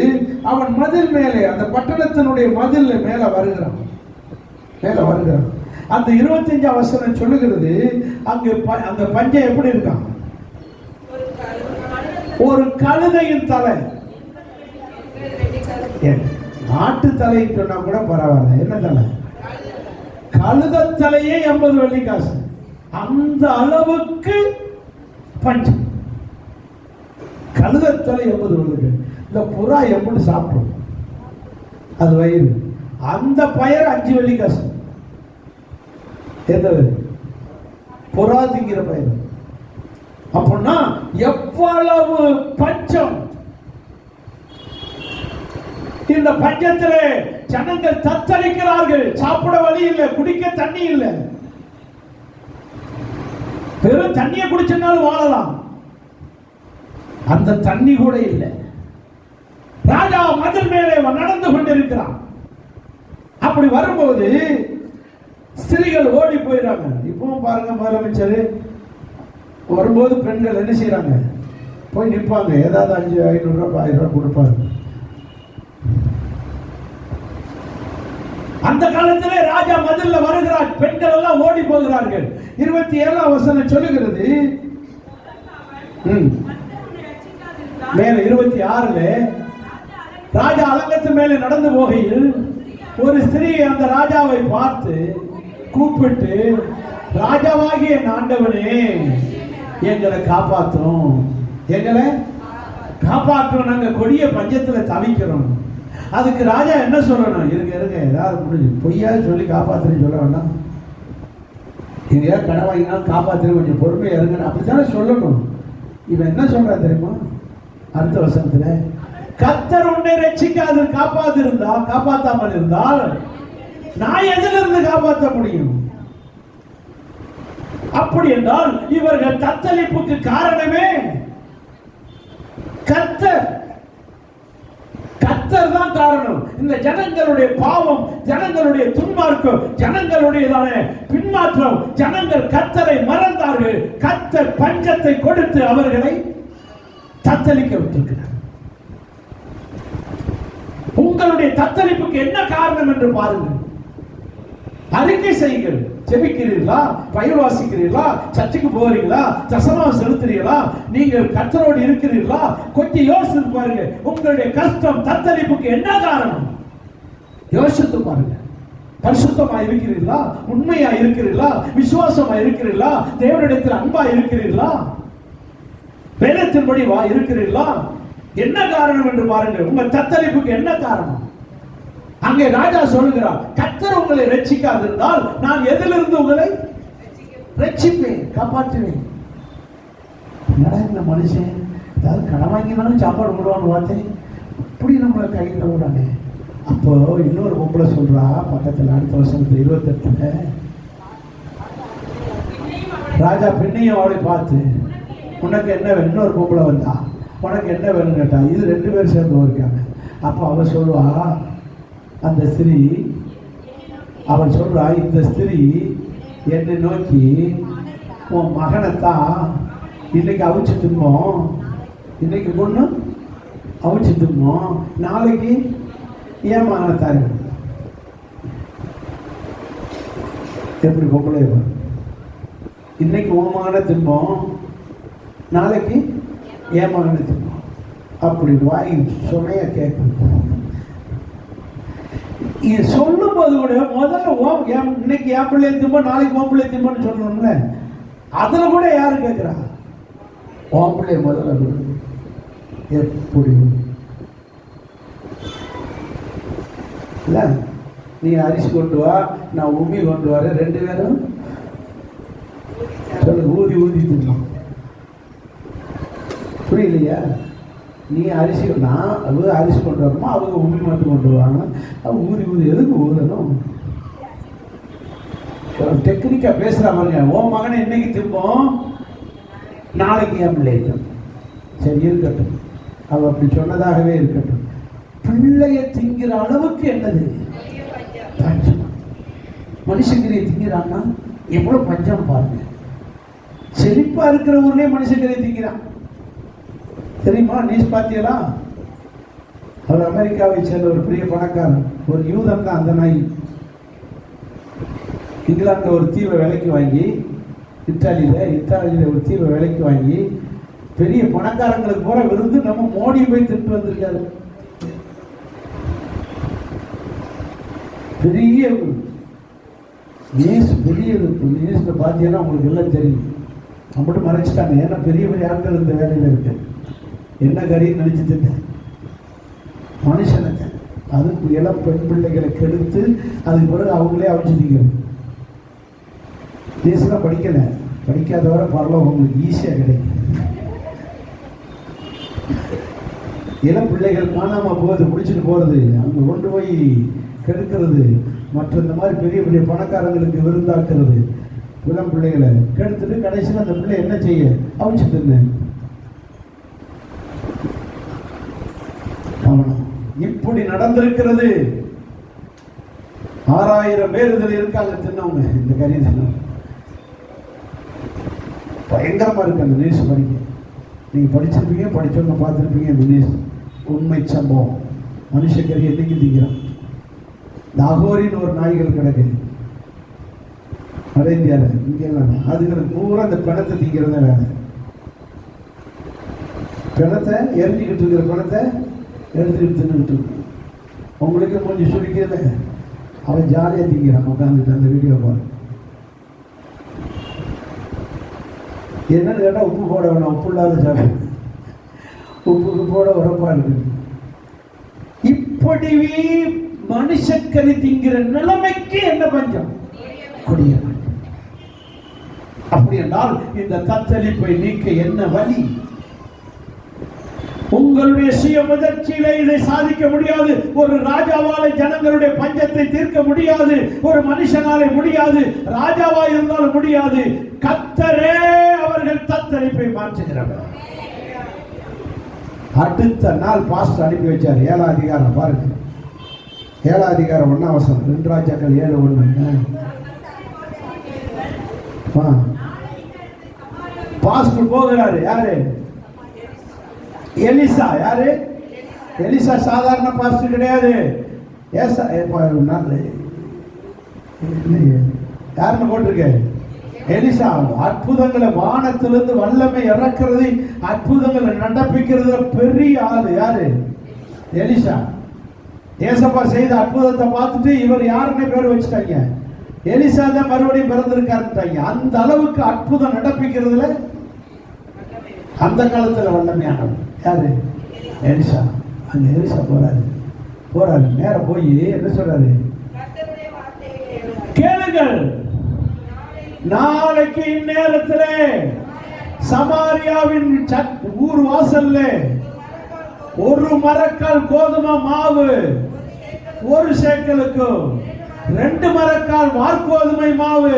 [SPEAKER 1] அவன் மதில் மேலே, அந்த பட்டணத்தினுடைய மதில் மேல வருகிறான். அந்த 25ஆம் வசனம் சொல்லுகிறது, அந்த பஞ்சம் எப்படி இருக்கான்? ஒரு கழுதையின் தலை. நாட்டு தலைன்னு சொன்னா கூட பரவாயில்ல, என்ன தலை? கழுத தலையே 80 வெள்ளிக்காசு. அந்த அளவுக்கு பஞ்சம். கழுத தலை 80 வெள்ளிக்காசு. இந்த புறா எப்படி சாப்பிடும்? அது வயிறு. அந்த பயிர் 5 வெள்ளிக்காசு. எந்த புறா திங்கிற பயிர். அப்படின்னா எவ்வளவு பஞ்சம்! இந்த பஞ்சத்திலே ஜனங்கள் தத்தளிக்கிறார்கள். சாப்பிட வழி இல்லை, குடிக்க தண்ணி இல்லை. வெறும் தண்ணியை குடிச்சனாலும் வாழலாம், அந்த தண்ணி கூட இல்லை. ராஜா மதில் மேலே நடந்து கொண்டிருக்கிறான். அப்படி வரும்போது ஸ்திரீகள் ஓடி போயிடறாங்க. இப்பவும் பாருங்க, முதலமைச்சர் வரும்போது பெண்கள் என்ன செய்யறாங்க, போய் நிற்பாங்க. ஏதாவது 500 ரூபாய் 1000 ரூபாய் கொடுப்பாங்க. அந்த காலத்திலே ராஜா மதில்ல வருகிறார், பெண்கள் எல்லாம் ஓடி போகிறார்கள். 27ஆம் வசனம் சொல்லுகிறது. மேல 26ல ராஜா அலங்கத்து மேலே நடந்து போகையில் ஒரு ஸ்திரீ அந்த ராஜாவை பார்த்து கூப்பிட்டு, ராஜாவாகிய என் ஆண்டவனே, எங்களை காப்பாற்றும், எங்களை காப்பாற்றும், நாங்க கொடிய பஞ்சத்துல தவிக்கிறோம். அதுக்கு ராஜா என்ன சொல்லணும், இருங்க இருங்க, ஏதாவது முடிஞ்சு பொய்யா சொல்லி காப்பாத்துன்னு சொல்ல வேண்டாம். நீங்க ஏதாவது கடை வாங்கினாலும் காப்பாத்துன்னு கொஞ்சம் பொறுமையா இருங்க, அப்படித்தானே சொல்லணும். இவன் என்ன சொல்றான் தெரியுமா, அடுத்த வசனத்துல, கர்த்தர் உன்னை ரட்சிக்காது காப்பாத்தாமல் இருந்தால் நான் எதிலிருந்து காப்பாற்ற முடியும்? அப்படி என்றால் இவர்கள் தத்தளிப்புக்கு காரணமே கர்த்தர் தான் காரணம். இந்த ஜனங்களுடைய பாவம், ஜனங்களுடைய துன்மார்க்கம், ஜனங்களுடையதான பின்மாற்றம், ஜனங்கள் கர்த்தரை மறந்தார்கள். கர்த்தர் பஞ்சத்தை கொடுத்து அவர்களை தத்தளிக்க விட்டிருக்கிறார். உங்களுடைய தத்தளிப்புக்கு என்ன காரணம் என்று பாருங்கள். அறிக்கை செய்யுங்கள். ஜெபிக்கிறீர்களா, பயிர் வாசிக்கிறீர்களா, சர்ச்சுக்கு போகிறீங்களா, தசமாவை செலுத்துறீங்களா, நீங்கள் கர்த்தரோடு இருக்கிறீர்களா? கொஞ்சம் யோசித்து பாருங்க. உங்களுடைய கஷ்டம், தத்தளிப்புக்கு என்ன காரணம்? யோசித்து பாருங்க. பரிசுத்தமா இருக்கிறீர்களா, உண்மையா இருக்கிறீர்களா, விசுவாசமா இருக்கிறீர்களா, தேவனிடத்தில் அன்பா இருக்கிறீர்களா, வேதத்தின்படி இருக்கிறீர்களா? என்ன காரணம் என்று பாருங்கள். உங்க தத்தளிப்புக்கு என்ன காரணம்? அங்கே ராஜா சொல்லுகிறார், கர்த்தர் உங்களை ரட்சிக்காதிருந்தால் நான் எதிலிருந்து உங்களை ரட்சிப்பேன், காப்பாற்றுவேன். என்னடா இந்த மனுஷன் ஏதாவது கடன் வாங்கினாலும் சாப்பாடு போடுவான்னு பார்த்தேன், இப்படி நம்மளை கையில் விடானே. அப்போ இன்னொரு பொம்பளை சொல்றா பக்கத்தில், அடுத்த வருஷத்துல 28ல ராஜா பெண்ணையும் அவளை பார்த்து, உனக்கு என்ன வேணும்? இன்னொரு பொம்பளை வந்தா, உனக்கு என்ன வேணும்னு கேட்டா. இது 2 பேர் சேர்ந்து இருக்காங்க. அப்போ அவ சொல்வா, அந்த ஸ்திரீ அவள் சொல்றா, இந்த ஸ்திரீ என்னை நோக்கி, உன் மகனைத்தான் இன்னைக்கு அவிச்சு தின்னோம், இன்னைக்கு பொண்ணு அவிச்சு தின்னோம், நாளைக்கு ஏன் மகனை தாரு. எப்படி பொம்பளை, இன்னைக்கு உன் மகனை தின்போம், நாளைக்கு ஏன் மகனை தின்போம். அப்படி வாய் சொன்னைய கேட்கும். இது சொல்லும் போது கூட முதல்ல இன்னைக்கு என் பிள்ளை திம்போம், நாளைக்கு உன் பிள்ளை திம்போன்னு சொல்லணும்ல. அதுல கூட யாரு கேட்கிறா? உன் பிள்ளை முதல்ல. எப்படி இல்ல, நீ அரிசி கொண்டு வா, நான் உமி கொண்டு வரேன், 2 பேரும் சொல்லு ஊதி ஊதி தின்னோம். புரியலையா? நீ அரிசி, நான் அவங்க அரிசி கொண்டு வரணுமா, அவங்க உமி மட்டும் கொண்டு வருவாங்க. அவங்க ஊதி ஊதி எதுக்கு ஊதணும்? டெக்னிக்கா பேசுற பாருங்க. ஓ மகனை இன்னைக்கு திம்போம், நாளைக்கு என் பிள்ளை. சரி இருக்கட்டும், அவ அப்படி சொன்னதாகவே இருக்கட்டும். பிள்ளைய திங்கிற அளவுக்கு என்னது பஞ்சம். மனுஷங்கிரியை திங்கிறான்னா எவ்வளவு பஞ்சம் பாருங்க. செழிப்பா இருக்கிற ஊர்லயே மனுஷங்கிரியை திங்கிறான் தெரியுமா? நியூஸ் பார்த்தீங்களா? அவர் அமெரிக்காவை சேர்ந்த ஒரு பெரிய பணக்காரன், ஒரு யூதன் தான் அந்த நாய். இங்கிலாந்துல ஒரு தீவை விலைக்கு வாங்கி, இத்தாலியில ஒரு தீவை விலைக்கு வாங்கி, பெரிய பணக்காரங்களுக்கு போற விருந்து நம்ம மோடி போய் திட்டு வந்திருக்காரு. பெரிய நியூஸ், பெரிய நியூஸ்ல பார்த்தீங்கன்னா உங்களுக்கு எல்லாம் தெரியும். நம்மட்டு மறைச்சிட்டாங்க. ஏன்னா பெரிய பெரிய ஆட்கள் இந்த வேலையில் இருக்கு. என்ன கறின்னு நினைச்சிட்டு மனுஷனுக்கு அதுக்கு இளம் பெண் பிள்ளைகளை கெடுத்து அதுக்கு பிறகு அவங்களே அவிச்சுதிக்கணும். நியூஸ்லாம் படிக்கல, படிக்காதவரை பரவாயில்ல, உங்களுக்கு ஈஸியாக கிடைக்கும். இளம் பிள்ளைகள் காணாம போகுது, முடிச்சுட்டு போறது, அங்க கொண்டு போய் கெடுக்கிறது, மற்ற இந்த மாதிரி பெரிய பெரிய பணக்காரங்களுக்கு விருந்தாக்குறது, இளம் பிள்ளைகளை கெடுத்துட்டு கடைசியில் அந்த பிள்ளை என்ன செய்ய அவிச்சு தின்னு. இப்படி நடந்திருக்கிறது. 6000 பேர் இதில் இருக்காங்க தின்னவங்க. இந்த கறி தின்ன பயங்கரமா இருக்கு. அந்த நியூஸ் படிக்க நீங்க படிச்சிருப்பீங்க, படிச்சவங்க பார்த்துருப்பீங்க. இந்த நியூஸ் உண்மை சம்பவம். மனுஷக்கறி என்னைக்கு திங்கிறோம். தாகோரின்னு ஒரு நாய்கள் கிடக்கு வட இந்தியாவில். இங்கெல்லாம் அதுங்களுக்கு பூரா அந்த பிணத்தை திங்கிறத வேலை. பிணத்தை எரிஞ்சிக்கிட்டு இருக்கிற பிணத்தை எடுத்துக்கிட்டு தின்னுக்கிட்டு இருக்கு. உங்களுக்கு கொஞ்சம் சுடிக்கிறத அவன் ஜாலியாக திங்கிறான் உட்காந்துட்டு. அந்த வீடியோ பாரு. என்னன்னு கேட்டால் உப்பு போட வேணாம், உப்பு இல்லாத சாப்பிடு, உப்புக்கு போட உரப்பா இருக்கு. இப்படி மனுஷக்கறி திங்கிற நிலைமைக்கு என்ன பஞ்சம்? கொடிய பஞ்சம். அப்படி என்றால் இந்த தத்தளிப்பை நீக்க என்ன வழி? உங்களுடைய சுய முயற்சியிலே இதை சாதிக்க முடியாது. ஒரு ராஜாவாலே ஜனங்களுடைய பஞ்சத்தை தீர்க்க முடியாது. ஒரு மனுஷனாலே முடியாது. ராஜாவா இருந்தாலும் முடியாது. கர்த்தரே அவர்கள் தத்தளிப்பை மாற்றுகிறவர். அடுத்த நாள் பாஸ்டர் அனுப்பி வச்சார். 7ஆம் அதிகாரம் பாருங்க. 7ஆம் அதிகாரம் 1ஆம் வசனம். 2 ராஜாக்கள் 7:1. பாஸ்டர் போகிறாரு. யாரு? எலிசா. யாரு? எலிசா சாதாரண பாஸ்டர் கிடையாது. யாருன்னு போட்டிருக்க? எலிசா. அற்புதங்களை வானத்திலிருந்து வல்லமை இறக்கிறது, அற்புதங்களை நடப்பிக்கிறது பெரிய ஆளு. யாரு? எலிசா. ஏசப்பா செய்த அற்புதத்தை பார்த்துட்டு இவர் யாருன்னு பேர் வச்சுட்டாங்க, எலிசா தான் மறுபடியும் பிறந்திருக்காருட்டாங்க. அந்த அளவுக்கு அற்புதம் நடப்பிக்கிறதுல அந்த காலத்துல வல்லமையானவர். யாரு? எலிசா. அங்க எலிசா போறாரு. நேரம் போய் என்ன சொல்றாரு? கேளுங்கள், நாளைக்கு இந்நேரத்தில் சமாரியாவின் ஊர் வாசல்ல ஒரு மரக்கால் கோதுமை மாவு 1 சேக்கலுக்கும் 2 மரக்கால் வார்கோதுமை மாவு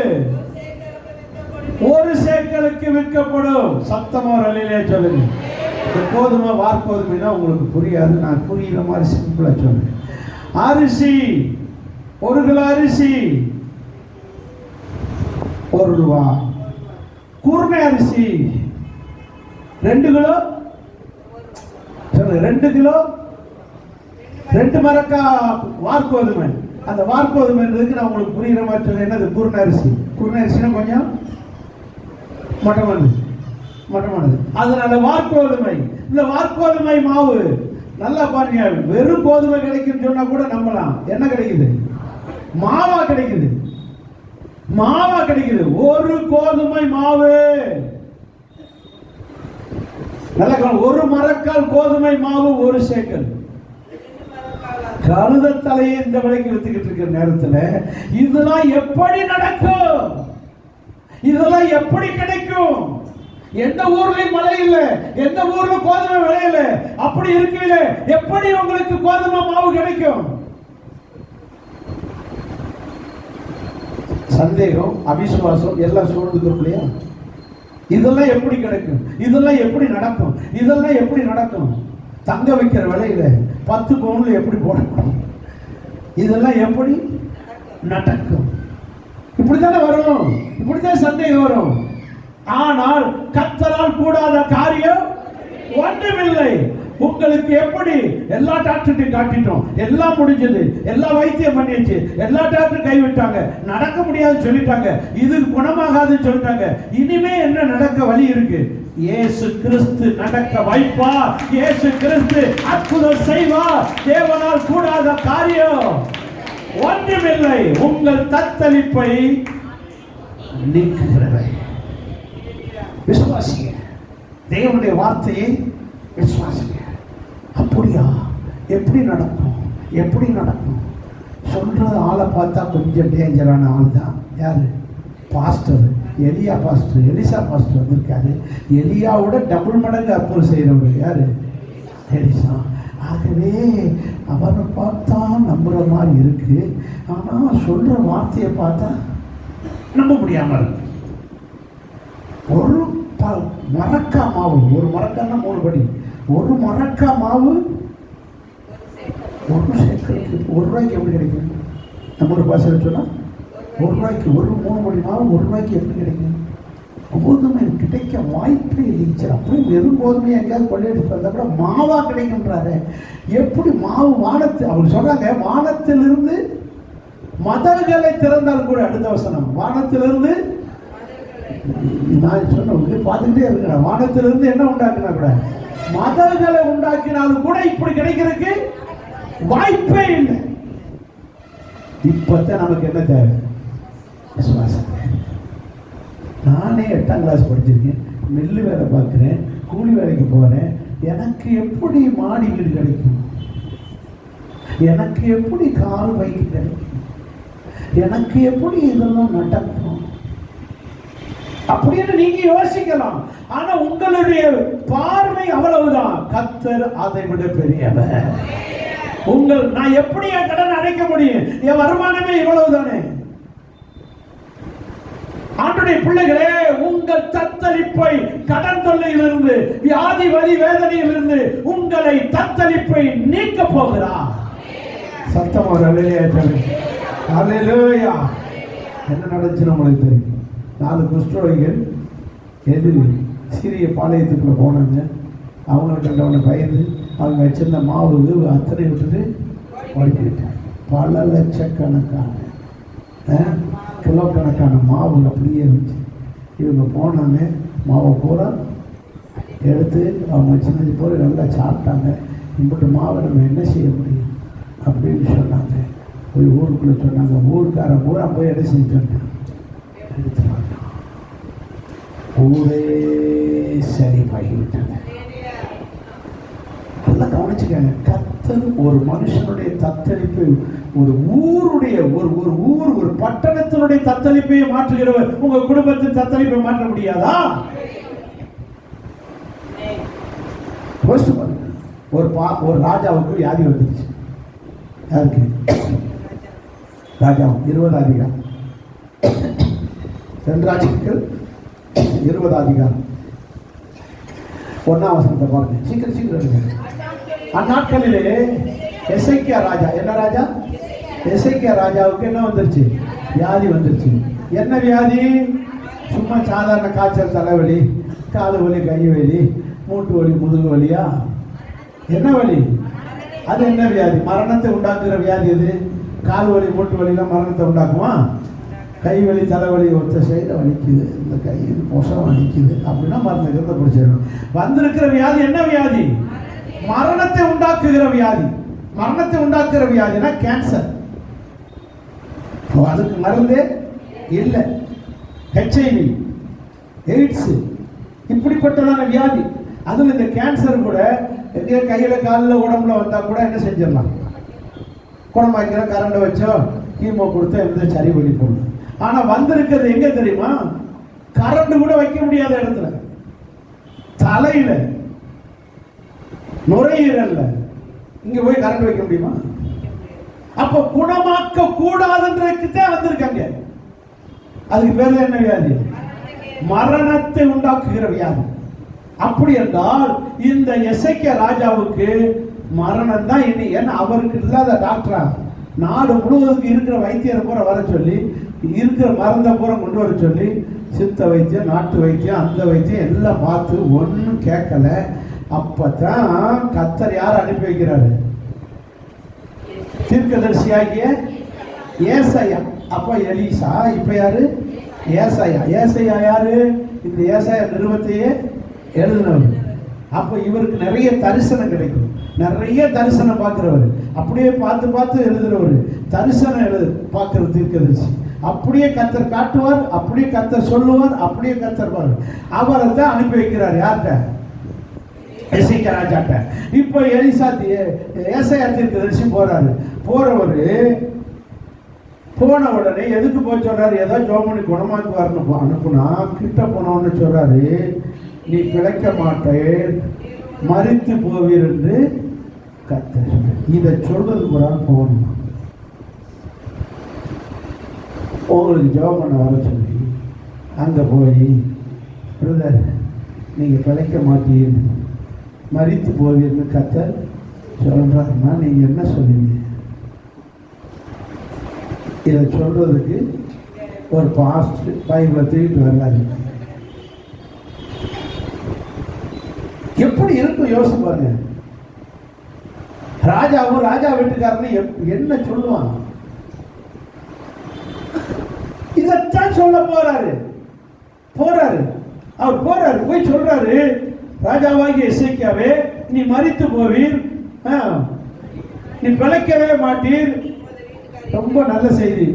[SPEAKER 1] 1 சேக்கலுக்கு விற்கப்படும். சத்தமா ரலிலே சொல்லுங்க. கோதுமை வார்கோதுமைனா உங்களுக்கு புரியாது, நான் புரியுற மாதிரி சிம்பிளா சொல்றேன். அரிசி 1 கிலோ அரிசி ₹1. குருணை அரிசி 2 கிலோ, 2 கிலோ 2 மரக்கா வார்கோதுமை. அந்த வார்கோதுமைன்றதுக்கு நான் உங்களுக்கு புரியுற மாதிரி சொல்றேன். என்னது? குருணை அரிசி. குருணை அரிசினா கொஞ்சம் மட்டமானது. அதனால வார்கோதுமை. இந்த வார்கோதுமை மாவு நல்லா பாருங்க. வெறும் கோதுமை கிடைக்கும் சொன்னா கூட நம்பலாம். என்ன கிடைக்குது? மாவா கிடைக்குது. 1 கோதுமை மாவு. நல்ல 1 மரக்கால் கோதுமை மாவு 1 சேக்கல். கழுதத்தலையை இந்த விலைக்கு வித்துக்கிட்டு இருக்கிற நேரத்தில் இதெல்லாம் எப்படி நடக்கும்? இதெல்லாம் எப்படி கிடைக்கும்? எந்த ஊர்லயும் மழை இல்லை, எந்த ஊர்ல கோதுமை விளையல. அப்படி இருக்கல எப்படி உங்களுக்கு கோதுமை மாவு கிடைக்கும்? சந்தேகம், அவிசுவாசம் எல்லாம் சூழ்ந்துக்கிறோம் இல்லையா? இதெல்லாம் எப்படி கிடைக்கும்? இதெல்லாம் எப்படி நடக்கும்? இதெல்லாம் எப்படி நடக்கும்? தங்க வைக்கிற விலையில 10 பவுன்ல எப்படி போட முடியும்? இதெல்லாம் எப்படி நடக்கும்? இப்படித்தானே வரும். இப்படித்தான் சந்தேகம் வரும். ஆனால் கர்த்தரால் கூடாத காரியம் ஒன்றுமில்லை. உங்களுக்கு எப்படி? எல்லா டாக்டர்ட்டையும் காட்டிட்டோம், எல்லாம் முடிஞ்சது, எல்லா வைத்தியம் பண்ணியாச்சு, எல்லா டாக்டர் கைவிட்டாங்க, நடக்க முடியாதுன்னு சொல்லிட்டாங்க, இது குணமாகாதுன்னு சொல்லிட்டாங்க. இனிமே என்ன நடக்க வழி இருக்கு? இயேசு கிறிஸ்து நடக்க வைப்பார். இயேசு கிறிஸ்து அற்புதம் செய்வார். தேவனால் கூடாத காரியம் ஒன்றுமில்லை. உங்கள் தத்தளிப்பை நீக்குகிறவர். விசுவாசிங்க, தேவனுடைய வார்த்தையை விசுவாசிங்க. அப்படியா? எப்படி நடக்கும்? எப்படி நடக்கும்? சொல்றது ஆளை பார்த்தா கொஞ்சம் டேஞ்சரான ஆள் தான். யாரு? பாஸ்டர் எலியா பாஸ்டர். எலிசா பாஸ்டர் வந்திருக்காரு. எலியாவோட டபுள் மடங்கு அற்புதம் செய்கிறவர் யாரு? எலிசா. ஆகவே அவரை பார்த்தா நம்புற மாதிரி இருக்கு, ஆனால் சொல்ற வார்த்தையை பார்த்தா நம்ப முடியாம இருக்கு. 1 மரக்கா மாவு, 1 மரக்கான்னா 3 படி, 1 மரக்கா மாவு 1 சேக்கலுக்கு ₹1 எப்படி கிடைக்கும்? நம்ம ஒரு பாசையில் சொன்னால் ₹1 ஒரு 3 மணி மாவு ₹1 எப்படி கிடைக்கும்? கோதுமை கிடைக்க வாய்ப்பே இல்லைங்க சார். அப்படியே வெறும் கோதுமையை எங்கேயாவது கொள்ளையடிச்சு வந்தால் கூட மாவா கிடைக்குன்றாரு. எப்படி மாவு அவர் சொல்றாங்க, வானத்திலிருந்து மதல்களை திறந்தாலும் கூட, அடுத்த வசனம், வானத்திலிருந்து நான் சொன்ன பார்த்துக்கிட்டே இருக்கிறேன், வானத்திலிருந்து என்ன உண்டாக்குனா கூட மதல்களை உண்டாக்கினாலும் கூட இப்படி கிடைக்கிறதுக்கு வாய்ப்பே இல்லை. இப்பத்தான் நமக்கு என்ன தேவை? விசுவாசம். நானே 8ஆம் கிளாஸ் படிச்சிருக்கேன், மில்லு வேலை பார்க்குறேன், கூலி வேலைக்கு போகிறேன். எனக்கு எப்படி மாடி வீடு கிடைக்கும்? எனக்கு எப்படி கார் பைக்கு கிடைக்கும்? எனக்கு எப்படி இதெல்லாம் நடக்கும் அப்படின்னு நீங்க யோசிக்கலாம். ஆனா உங்களுடைய பார்வை அவ்வளவுதான். கர்த்தர் அதை விட பெரியவர். நான் எப்படி என் கடன் அடைக்க முடியும்? என் வருமானமே இவ்வளவுதானே. ஆண்டவருடைய பிள்ளைகளே, உங்கள் தத்தளிப்பை, கடன் தொல்லையிலிருந்து, வியாதி வலி வேதனையிலிருந்து உங்களை தத்தளிப்பை நீக்க போகிறார். சத்தமா அல்லேலூயா. என்ன நடந்துச்சு நம்மளுக்கு தெரியும். 4 குஷ்டரோகிகள் எதிரி சிறிய பாளையத்துக்குள்ள போனாங்க. அவங்களை கண்டவனை பயந்து அவங்க வச்சிருந்த மாவு அத்தனை விட்டுட்டு ஓடி போயிட்டாங்க. பல லட்சக்கணக்கான கிலோ கணக்கான மாவு அப்படியே இருந்துச்சு. இவங்க போனாங்க, மாவை பூரா எடுத்து அவங்க சின்னது பூரா நல்லா சாப்பிட்டாங்க. இப்படி மாவை நம்ம என்ன செய்ய முடியும் அப்படின்னு சொன்னாங்க. போய் ஊருக்குள்ளே சொன்னாங்க. ஊருக்காரன் பூரா போய் என்ன செஞ்சுட்டாங்க, எடுத்துட்டாங்க. ஊரே சரி பகிவிட்டாங்க. நல்லா கவனிச்சுக்காங்க. கர்த்தர் ஒரு மனுஷனுடைய தத்தளிப்பு, ஒரு ஊருடைய ஒரு பட்டணத்தினுடைய தத்தளிப்பை மாற்றுகிறவர். உங்க குடும்பத்தின் தத்தளிப்பை மாற்ற முடியாதா? ஒரு ராஜாவுக்கு வியாதி வந்துருச்சு. யாருக்கு? ராஜா 20 அதிகாரம் 2 ராஜாக்கள் 20 அதிகாரம் 1ஆம் வசனத்தை பாருங்க. சீக்கிரம். அந்நாட்களிலே எசேக்கியா ராஜா, என்ன ராஜா? எசேக்கியா ராஜாவுக்கு என்ன வந்துருச்சு? வியாதி வந்துருச்சு. என்ன வியாதி? சும்மா சாதாரண காய்ச்சல், தலைவலி, காது வலி, கை வலி, மூட்டு வலி, முதுகு வலியா? என்ன வலி அது? என்ன வியாதி? மரணத்தை உண்டாக்குற வியாதி அது. கால் வலி, மூட்டு வலிலாம் மரணத்தை உண்டாக்குமா? கை வலி, தலைவலி, ஒருத்த சைடில் வலிக்குது, இந்த கை மோசம் வலிக்குது அப்படின்னா மருந்து கிருந்த பிடிச்சிடணும். வந்திருக்கிற வியாதி என்ன வியாதி? மரணத்தை உண்டாக்குகிற வியாதி. மரணத்தை உண்டாக்குகிற வியாதினா கேன்சர். அதுக்கு மருந்தே இல்லை. HIV, எய்ட்ஸ், இப்படிப்பட்டதான வியாதி. அதுவும் இந்த கேன்சர் கூட எங்கேயோ கையில் காலில் உடம்புல வந்தால் கூட என்ன செஞ்சிடலாம், குணமாக்கிற கரண்டை வச்சோ கீமோ கொடுத்தோ எந்த சரி பண்ணி போடணும். ஆனால் வந்திருக்கிறது எங்கே தெரியுமா? கரண்ட் கூட வைக்க முடியாத இடத்துல, தலையில, நுரையீரல்ல. இங்க போய் கரண்ட் வைக்க முடியுமா? அப்ப குணமாக்க கூடாதுன்றதுக்கு தான் வந்திருக்காங்க. அதுக்கு பேர் என்ன வியாதி? மரணத்தை உண்டாக்குகிற வியாதி. அப்படி என்றால் இந்த எசேக்கியா ராஜாவுக்கு மரணம் தான் இனி. ஏன்னா அவருக்கு இல்லாத டாக்டரா நாடு முழுவதுக்கு இருக்கிற வைத்தியரை பூரா வர சொல்லி, இருக்கிற மருந்தை பூரா கொண்டு வர சொல்லி, சித்த வைத்தியம், நாட்டு வைத்தியம், அந்த வைத்தியம் எல்லாம் பார்த்து ஒன்றும் கேட்கல. அப்பதான் கர்த்தர் யார் அனுப்பி வைக்கிறாரு? தீர்க்கதரிசியாகிய ஏசாயா. அப்ப எலிசா, இப்ப யாரு? ஏசாயா. ஏசாயா யாரு? இந்த ஏசாயா நிருபத்தையே எழுதினவர். அப்ப இவருக்கு நிறைய தரிசனம் கிடைக்கும், நிறைய தரிசனம் பார்க்கிறவர், அப்படியே பார்த்து பார்த்து எழுதுறவர், தரிசனம் பார்க்கிற தீர்க்கதரிசி. அப்படியே கர்த்தர் காட்டுவார், அப்படியே கர்த்தர் சொல்லுவார், அப்படியே கர்த்தர் பாரு. அவரை தான் அனுப்பி வைக்கிறார். யார்கிட்ட? எசேக்கியா ராஜாட்ட. இப்போ ஏசாயா தீர்க்கதரிசி போறாரு. போறவரு போன உடனே எதுக்கு போய் சொல்றாரு? ஏதோ ஜோமனி குணமாக்குவார்னு அனுப்புனா, கிட்ட போனோன்னு சொல்றாரு, நீ பிழைக்க மாட்டே, மரித்து போவீர் என்று கர்த்தர். இதை சொல்றது கூட போகணும். உங்களுக்கு ஜெபம் பண்ண வர சொல்லி அங்கே போய், பிரதர் நீங்கள் பிழைக்க மாட்டீர், மரித்து போவீர்னு கர்த்தர் சொல்றாருன்னா நீங்கள் என்ன சொல்லுவீங்க? இதை சொல்றதுக்கு ஒரு பாஸ்டர் பைபிளை தூக்கிட்டு வர்றாரு. எப்படி இருக்கும் யோசிச்சு பாருங்க. ராஜாவும் ராஜா வீட்டுக்காரன்னு என்ன சொல்லுவாங்க? இதைத்தான் சொல்ல போறாரு. அவர் போறாரு, போய் சொல்றாரு, ராஜாவாகிய எசேக்கியாவே, நீ மரித்து போவீர், நீ பிழைக்கவே மாட்டீர். ரொம்ப நல்ல செய்தி.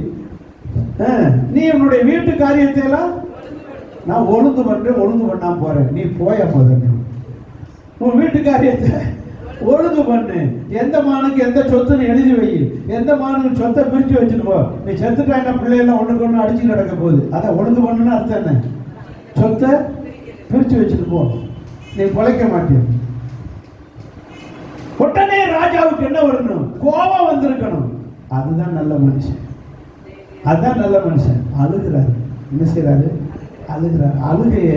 [SPEAKER 1] நீ உன்னுடைய வீட்டு காரியத்தை எல்லாம் நான் ஒழுங்கு பண்ணாம போறேன். நீ போய போதும் உன் வீட்டு காரியத்தை ஒழுங்கு பண்ணு. எந்த மானுக்கு எந்த சொத்துன்னு எழுதி வை. எந்த மானுக்கு சொத்தை பிரித்து வச்சுட்டு போ. நீ செத்துட்டா என்ன பிள்ளையெல்லாம் ஒண்ணுக்கு ஒன்று அடிச்சு கிடக்க போகுது. அதான் ஒழுங்கு பண்ணுன்னு அர்த்தம் என்ன? சொத்தை பிரித்து வச்சுட்டு போ, நீ பிழைக்க மாட்டேன். உடனே ராஜாவுக்கு என்ன வரணும்? கோபம் வந்திருக்கணும். அதுதான் நல்ல மனுஷன். அழுகிறாரு. என்ன செய்யறாரு? அழுகைய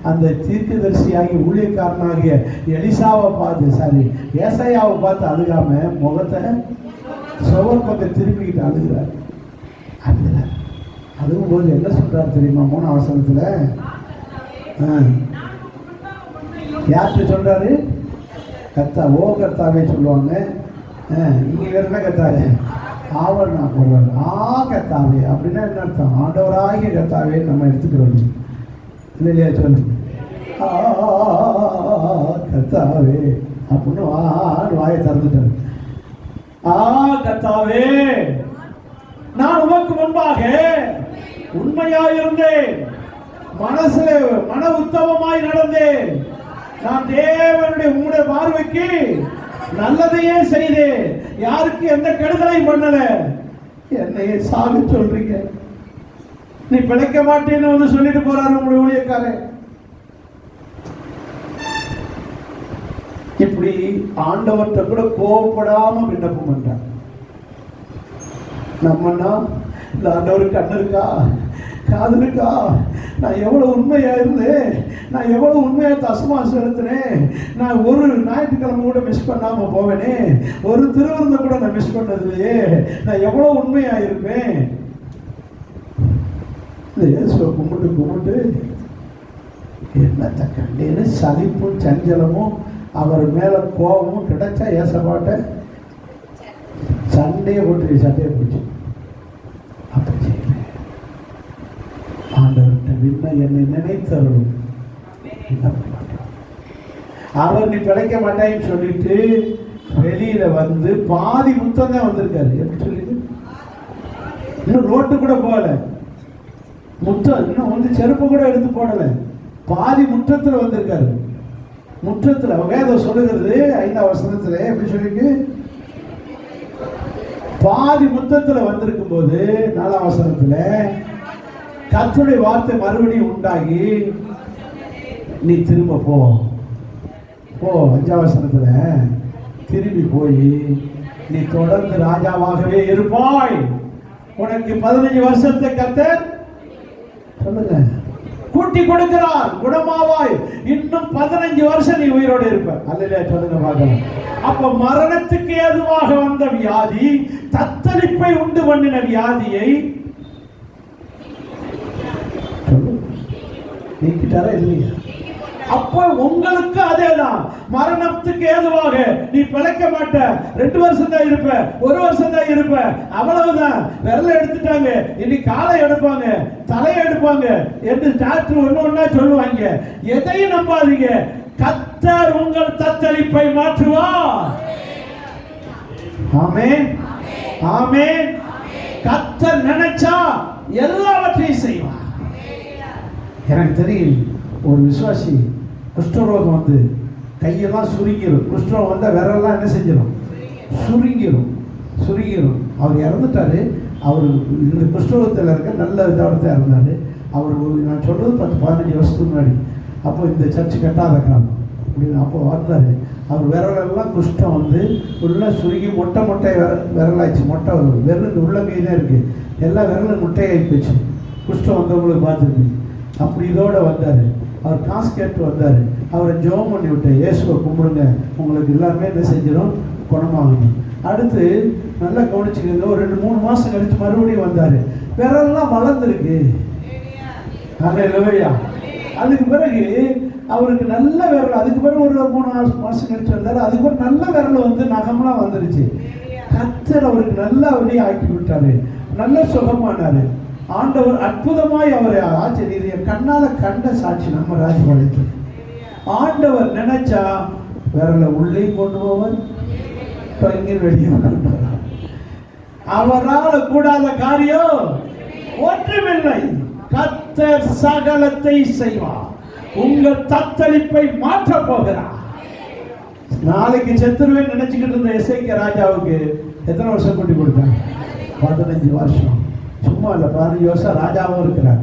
[SPEAKER 1] அந்த தீர்க்கதரிசியாகி ஊழியக்காரனாகிய எலிசாவை பார்த்து ஏசாயாவை பார்த்து அழுகாம முகத்தை சுவர் பக்கம் திருப்பிக்கிட்டு அழுகிறார். அதுவும் போது என்ன சொல்றாரு தெரியுமா? 3ஆம் வசனத்துல யார்கிட்ட சொல்றாரு? கர்த்தாவே சொல்லுவாங்க. இங்க வேற என்ன கர்த்தாவே? ஆவரணா போடுறாரு. கர்த்தாவே அப்படின்னா என்ன அர்த்தம்? ஆண்டவராகிய கர்த்தாவே நம்ம எடுத்துக்கிறோம் இல்லையா? சொல்லு கர்த்தாவே அப்படின்னு வாயை திறந்துட்டாரு. கர்த்தாவே, நான் உமக்கு முன்பாக உண்மையாயிருந்தேன், மன உத்தமமாய் நடந்தேன். நான் தேவனுடைய உங்களுடைய பார்வைக்கு நல்லதையே செய்தேன், யாருக்கு எந்த கெடுதலையும் பண்ணல. என்னையே சாக சொல்றீங்க, நீ பிழைக்க மாட்டேன்னு வந்து சொல்லிட்டு போறாரு உங்களுடைய ஊழியக்காரன். இப்படி ஆண்டவர்கிட்ட கூட கோபப்படாம விண்ணப்பம் பண்றாங்க. நம்மன்னா இந்த ஆண்டவருக்கு கண்ணு இருக்கா, காது இருக்கா? நான் எவ்வளவு உண்மையா இருந்தேன், நான் எவ்வளவு உண்மையா தசமா செலுத்தினேன், நான் ஒரு ஞாயிற்றுக்கிழமை கூட மிஸ் பண்ணாம போவேனே, ஒரு திருவிருந்த கூட நான் மிஸ் பண்ணதுலையே, நான் எவ்வளவு உண்மையா இருப்பேன். இந்த இயேசுவை கும்பிட்டு என்னத்தை கண்டேன்னு சலிப்பும் சஞ்சலமும் அவர் மேல கோபமும் கிடைச்சா ஏசப்பாட்ட சண்டையை பிடிச்சு அப்படி செய்யல. ஆண்டவர்கிட்ட விண்ண என்னை நினைத்தரும் அவர் நீ பிழைக்க மாட்டேன்னு சொல்லிட்டு வெளியில வந்து பாதி முத்தம் தான் வந்திருக்காரு. எப்படி சொல்லிட்டு இன்னும் ரோட்டு கூட போகல, முற்றம் இன்னும் வந்து செருப்பு கூட எடுத்து போடல, பாதி முற்றத்துல வந்திருக்காரு. முற்றத்துல வேதம் சொல்லுகிறது 5ஆம் வசனத்துல எப்படி சொல்லிருக்கு? பாதி முற்றத்துல வந்திருக்கும் போது 4ஆம் வசனத்துல கர்த்தருடைய வார்த்தை மறுபடியும் உண்டாகி நீ திரும்ப போ. 5ஆம் வசனத்துல திரும்பி போய் நீ தொடர்ந்து ராஜாவாகவே இருப்பாய், உனக்கு 15 வருஷத்தை கர்த்தர் சொல்லுங்க கூட்டி கொடுக்கிறார், குணமாவாய், இன்னும் 15 வருஷம் நீ உயிரோடு இருப்ப. அல்லையா? சொல்லுங்க பார்க்கலாம். அப்ப மரணத்துக்கு ஏதுவாக வந்த வியாதி, தத்தளிப்பை உண்டு பண்ணின வியாதியை நீக்கிட்டாரா இல்லையா? அப்ப உங்களுக்கு அதேதான். மரணத்துக்கு ஏதுவாக நீ பிழைக்க மாட்ட, 2 வருஷம் தான் இருப்ப, 1 வருஷம் தான் இருப்ப, அவ்வளவுதான். விரல எடுத்துட்டாங்க, இனி காலை எடுப்பாங்க, தலையை எடுப்பாங்க என்று டாக்டர் ஒண்ணு சொல்லுவாங்க. எதையும் நம்பாதீங்க, கர்த்தர் உங்கள் தத்தளிப்பை மாற்றுவார். ஆமென், ஆமென். கர்த்தர் நினைச்சா எல்லாவற்றையும் செய்வார். எனக்கு தெரியும் ஒரு விசுவாசி குஷ்டரோகம் வந்து கையெல்லாம் சுருங்கிடும். குஷ்டரோகம் வந்தால் விரலாம் என்ன செஞ்சிடும்? சுருங்கிடும். அவர் இறந்துட்டாரு. அவர் இந்த குஷ்டரோகத்தில் இருக்க நல்ல இதோட இருந்தார். அவர் நான் சொல்றது 10-15 வருஷத்துக்கு முன்னாடி. அப்போ இந்த சர்ச்சு கட்டாத காலம் அப்படின்னு அப்போ வந்தார். அவர் விரலெல்லாம் குஷ்டம் வந்து உள்ள சுருங்கி மொட்டை விரலாயிடுச்சு. மொட்டை வெறும் இந்த உள்ளங்கை தான் இருக்குது, எல்லா விரலும் முட்டையாகி போச்சு. குஷ்டம் வந்தவங்களுக்கு பார்த்துருக்கு. அப்படி இதோட வந்தார். அவர் காசு கேட்டு வந்தார். அவரை ஜெபம் பண்ணி விட்டேன், இயேசுவை கும்பிடுங்க, உங்களுக்கு எல்லாருமே என்ன செஞ்சிடும்? குணமாகணும். அடுத்து நல்லா கவனிச்சுக்கங்க. ஒரு 2-3 மாசம் கழிச்சு மறுபடியும் வந்தாரு. விரல்லாம் வளர்ந்துருக்கு. அல்லேலூயா. அதுக்கு பிறகு அவருக்கு நல்ல விரல், அதுக்கு பிறகு ஒரு 3 மாசம் கழிச்சு வந்தாரு. அதுக்கு ஒரு நல்ல விரல் வந்து நகம்லாம் வந்துருச்சு. கர்த்தர் அவருக்கு நல்லா அப்படியே ஆக்கி விட்டாரு. நல்ல சுகமானாரு. ஆண்டவர் அற்புதமாய் அவரை ஆச்சரிய கண்ணால கண்ட சாட்சி நம்ம ராஜபாளையத்தில். ஆண்டவர் நினைச்சா விரல உள்ளே கொண்டு போவார், வெளியே கொண்டு வரார். அவரால் கூடாத காரியம் ஒன்றுமில்லை. கர்த்தர் சகலத்தை செய்வார். உங்கள் தத்தளிப்பை மாற்ற போகிறார். நாளைக்கு செத்துருவேன் நினைச்சுக்கிட்டு இருந்த எசேக்கியா ராஜாவுக்கு எத்தனை வருஷம் கூட்டி கொடுத்தாங்க? 15 வருஷம். சும்மா இல்லை, 15 வருஷம் ராஜாவும் இருக்கிறார்.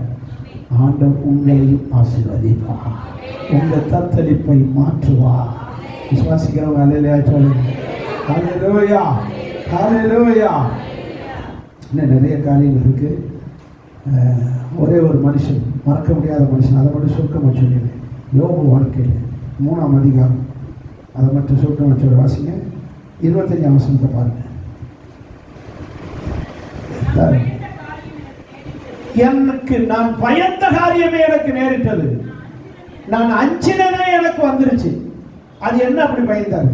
[SPEAKER 1] ஆண்டவர் உங்களையும் ஆசீர்வதிப்பார். உங்கள் தத்தளிப்பை மாற்றுவார். விசுவாசிக்கிறவங்க அல்லேலூயா சொல்லுங்க. அல்லேலூயா, அல்லேலூயா. இன்னும் நிறைய காரியங்கள் இருக்கு. ஒரே ஒரு மனுஷன், மறக்க முடியாத மனுஷன், அதை மட்டும் சுருக்கமாக சொல்லிடுறேன். யோபு வாழ்க்கையில் 3ஆம் அதிகாரம், அதை மட்டும் சுருக்கமாக சொல்ல வாசிங்க. 25ஆம் வசனத்தை பாருங்க. எனக்கு நான் பயந்த காரியமே எனக்கு நேரிட்டது, நான் அஞ்சினதே எனக்கு வந்துருச்சு. அது என்ன அப்படி பயந்தாரு?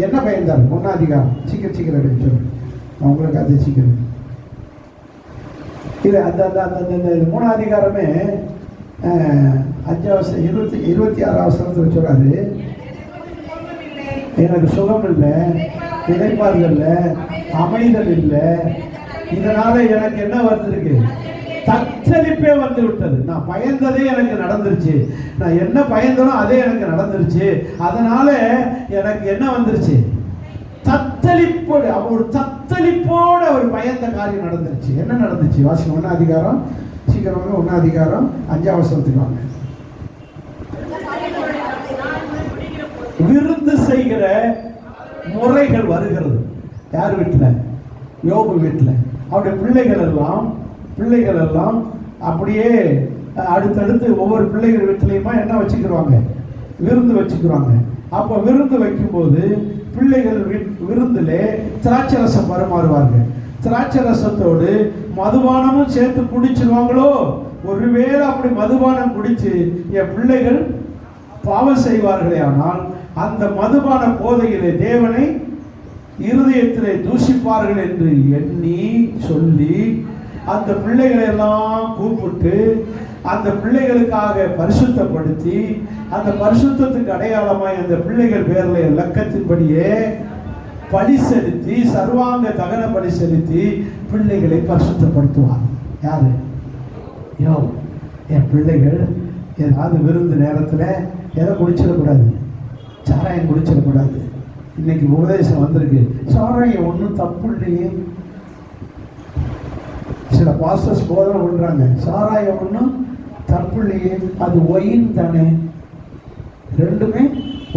[SPEAKER 1] என்ன பயந்தாரு? 1ஆம் அதிகாரம் சீக்கிரம் சொல்லு. நான் உங்களுக்கு அதை சீக்கிரம் இது அந்த 3ஆம் அதிகாரமே 26ஆம் வசனத்தில் சொல்றாரு, எனக்கு சுகம் இல்லை, இளைப்பாறுதல் இல்லை, அமைதல் இல்லை, இதனால எனக்கு என்ன வந்திருக்கு? தத்தளிப்பே வந்து விட்டது. நான் பயந்ததே எனக்கு நடந்துருச்சு. நான் என்ன பயந்தனோ அதே எனக்கு நடந்துருச்சு. அதனால எனக்கு என்ன வந்துருச்சு? தத்தளிப்போடு, அவர் தத்தளிப்போடு அவர் பயந்த காரியம் நடந்துருச்சு. என்ன நடந்துச்சு? வாசிங்க. 1ஆம் அதிகாரம் சீக்கிரமாக. 1ஆம் அதிகாரம் 5ஆம் வசனத்துக்கு வாங்க. விருந்து செய்கிற முறைகள் வருகிறது. யார் வீட்டில்? யோபு வீட்டில். அவருடைய பிள்ளைகள் எல்லாம் அப்படியே அடுத்தடுத்து ஒவ்வொரு பிள்ளைகள் வீட்டிலையுமா என்ன வச்சுக்கிறாங்க? விருந்து வச்சுக்கிறாங்க. அப்போ விருந்து வைக்கும்போது பிள்ளைகள் விருந்திலே திராட்சை ரசம் பரிமாறுவார்கள். திராட்சை ரசத்தோடு மதுபானமும் சேர்த்து குடிச்சிருவாங்களோ? ஒருவேளை அப்படி மதுபானம் குடிச்சு என் பிள்ளைகள் பாவம் செய்வார்களே, ஆனால் அந்த மதுபான போதையிலே தேவனை இருதயத்திலே தூஷிப்பார்கள் என்று எண்ணி சொல்லி அந்த பிள்ளைகளை எல்லாம் கூப்பிட்டு அந்த பிள்ளைகளுக்காக பரிசுத்தப்படுத்தி அந்த பரிசுத்தத்துக்கு அடையாளமாய் அந்த பிள்ளைகள் பேர்ல இலக்கத்தின்படியே பலி செலுத்தி, சர்வாங்க தகன பலி செலுத்தி பிள்ளைகளை பரிசுத்தப்படுத்துவார். யாரு? யோபு. என் பிள்ளைகள் ஏதாவது விருந்து நேரத்தில் எதை குடிச்சிடக்கூடாது? சாராயம் குடிச்சிடக்கூடாது. இன்னைக்கு உபதேசம் வந்திருக்கு, சாராயம் ஒன்றும் தப்பு இல்லையே. சில பாஸ்டர்ஸ் போதனை பண்றாங்க, சாராயம் ஒன்றும் தப்பு இல்லையே, அது ஒயின் தானே. ரெண்டுமே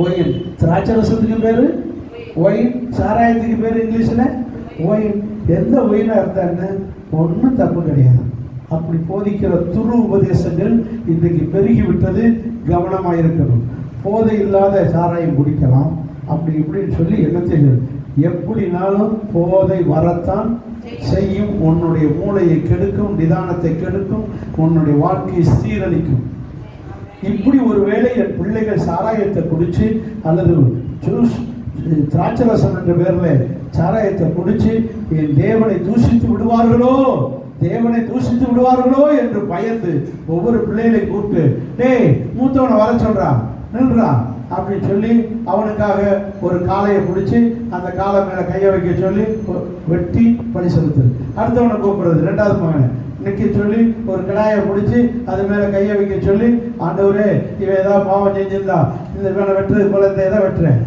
[SPEAKER 1] ஒயின். திராட்சை ரசத்துக்கு பேரு ஒயின், சாராயத்துக்கு பேரு இங்கிலீஷ்ல ஒயின். எந்த ஒயினா இருந்தான்னு ஒன்றும் தப்பு கிடையாது. அப்படி போதிக்கிற துரு உபதேசங்கள் இன்றைக்கு பெருகி விட்டது. கவனமாக இருக்கணும். போதை இல்லாத சாராயம் குடிக்கலாம் அப்படி இப்படின்னு சொல்லி என்ன செய்யும்? எப்படினாலும் போதை வரத்தான் செய்யும். உன்னுடைய மூளையை கெடுக்கும், நிதானத்தை கெடுக்கும், உன்னுடைய வாழ்க்கையை சீரழிக்கும். இப்படி ஒரு வேளை என் பிள்ளைகள் சாராயத்தை குடிச்சு அல்லது ஜூஸ் திராட்சை ரசம் என்ற பேர்ல சாராயத்தை குடிச்சு என் தேவனை தூஷித்து விடுவார்களோ என்று பயந்து ஒவ்வொரு பிள்ளைகளை கூப்பிட்டு, டேய் மூத்தவனை வர சொல்றா, நின்றா அப்படின்னு சொல்லி அவனுக்காக ஒரு காளையை பிடிச்சி அந்த காளை மேல கையை வைக்க சொல்லி வெட்டி பலி செலுத்து. அடுத்தவனை கூப்பிடுறது, 2வது மகனை நிற்க சொல்லி ஒரு கிடாயை பிடிச்சி அது மேல கையை வைக்க சொல்லி, ஆண்டவரே இவன் ஏதாவது பாவம் செஞ்சிருந்தா இந்த இவனை வெட்டுறது போல இந்த இதை வெட்டுறேன்,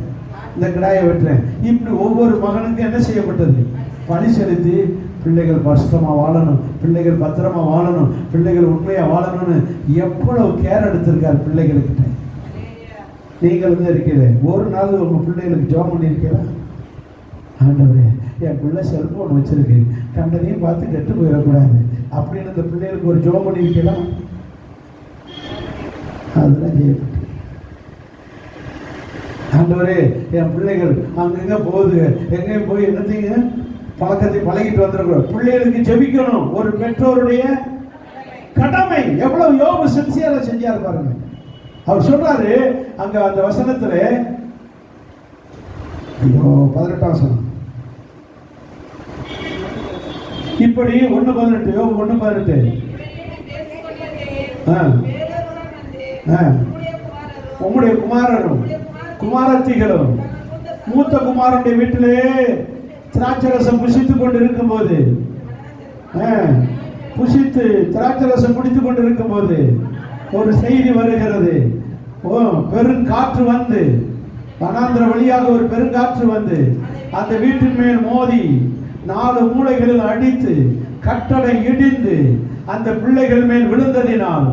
[SPEAKER 1] இந்த கிடாயை வெட்டுறேன். இப்படி ஒவ்வொரு மகனுக்கும் என்ன செய்யப்பட்டது? பலி செலுத்தி பிள்ளைகள் பரிசுத்தமா வாழணும், பிள்ளைகள் பத்திரமா வாழணும், பிள்ளைகள் உண்மையா வாழணும்னு எவ்வளவு கேர் எடுத்திருக்காரு பிள்ளைகளுக்கிட்ட. நீங்கள் வந்து இருக்கிற ஒரு நாள் உங்க பிள்ளைகளுக்கு ஜெபம் பண்ணியிருக்கீங்களா? ஆண்டவரே என் பிள்ளை செல்போன் வச்சிருக்கு, கண்டதையும் பார்த்து கெட்டு போயிடக்கூடாது அப்படின்னு இந்த பிள்ளைகளுக்கு ஒரு ஜெபம் பண்ணியிருக்கீங்களா? அதெல்லாம் செய்யப்பட்டு. ஆண்டவரே என் பிள்ளைகள் அங்கங்க போகுது, எங்கேயும் போய் என்னத்தையும் பழக்கத்தை பழகிட்டு வந்துருக்கிறோம். பிள்ளைகளுக்கு ஜெபிக்கணும் ஒரு பெற்றோருடைய கடமை. எவ்வளவு யோபு சின்சியரா செஞ்சாரு பாருங்க. அவர் சொல்றாரு அங்க அந்த வசனத்துல, ஐயோ 18 வசனம், இப்படி 1:18 யோபு 1:18, உம்முடைய குமாரரும் குமாரத்திகளும் மூத்த குமாரனுடைய வீட்டிலே திராட்சரசம் புசித்துக் கொண்டிருக்கும் போது, புசித்து திராட்சரசம் குடித்துக் கொண்டிருக்கும் போது ஒரு செய்தி வருகிறது. பெருங்காற்று வந்து, வனாந்திர வழியாக ஒரு பெருங்காற்று வந்து அந்த வீட்டின் மேல் மோதி 4 மூலைகளில் அடித்து கட்டடை இடிந்து அந்த பிள்ளைகள் மேல் விழுந்ததினால்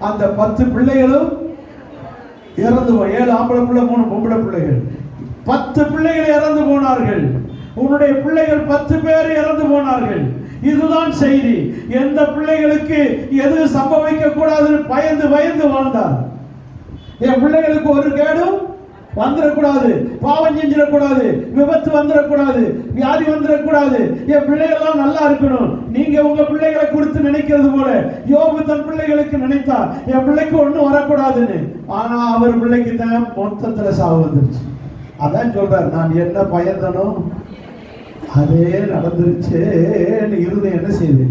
[SPEAKER 1] அந்த 10 பிள்ளைகளும் இறந்து 7 ஆம்பளை பிள்ளை 3 பொம்பளை பிள்ளைகள், 10 பிள்ளைகள் இறந்து போனார்கள். உன்னுடைய பிள்ளைகள் 10 பேர் இறந்து போனார்கள். இதுதான் செய்தி. எந்த பிள்ளைகளுக்கு எது சம்பவிக்க கூடாதுன்னு பயந்து பயந்து வாழ்ந்தார். என் பிள்ளைகளுக்கு ஒரு கேடும் வந்துடக்கூடாது, பாவம் செஞ்சிடக்கூடாது, விபத்து வந்துடக்கூடாது, வியாதி வந்துடக்கூடாது, என் பிள்ளைகள் நல்லா இருக்கணும். நீங்க உங்க பிள்ளைகளை குறித்து நினைக்கிறது போல யோபு தன் பிள்ளைகளுக்கு நினைத்தார், என் பிள்ளைக்கு ஒண்ணும் வரக்கூடாதுன்னு. ஆனா அவர் பிள்ளைக்கு தான் மொத்தத்துல சாவு வந்துருச்சு. அதான் சொல்றார், நான் என்ன பயந்தனோ அதே நடந்துருச்சேன்னு இருதயம் என்ன செய்யுது,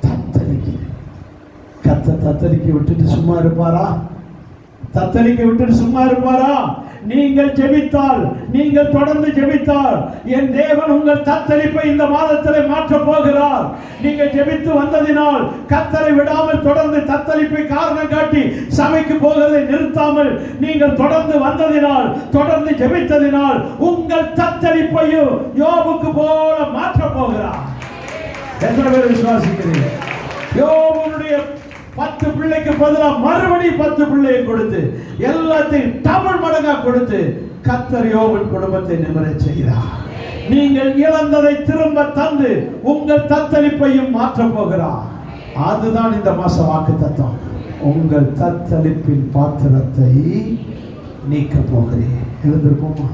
[SPEAKER 1] தத்தளிக்கு. தத்தளிக்க விட்டுட்டு சும்மா இருப்பாரா? தத்தளிக்க விட்டுட்டு சும்மா இருப்பாரா? நீங்கள் ஜெபித்தால், நீங்கள் தொடர்ந்து ஜெபித்தால் என் தேவன் உங்கள் தத்தளிப்பை இந்த மாதத்திலே மாற்ற போகிறார். நீங்கள் ஜெபித்து வந்ததினால், கர்த்தரை விடாமல் தொடர்ந்து தத்தளிப்பை காரணம் காட்டி சபைக்கு போகிறதை நிறுத்தாமல் நீங்கள் தொடர்ந்து வந்ததினால், தொடர்ந்து ஜெபித்ததினால் உங்கள் தத்தளிப்பையும் யோபுக்கு போல மாற்ற போகிறார். எத்தனை பேர் விசுவாசிக்கிறீர்கள்? யோபுடைய 10 பிள்ளைக்கு பதிலாக மறுபடி 10 பிள்ளையை கொடுத்து எல்லாத்தையும் டபுள் மடங்கா கொடுத்து கர்த்தர் யோபின் குடும்பத்தை நிமிரச் செய்கிறார். நீங்கள் இழந்ததை திரும்ப தந்து உங்கள் தத்தளிப்பையும் மாற்ற போகிறார். அதுதான் இந்த மாச வாக்கு தத்துவம். உங்கள் தத்தளிப்பின் பாத்திரத்தை நீக்க போகிறேன். எழுந்திருப்போமா?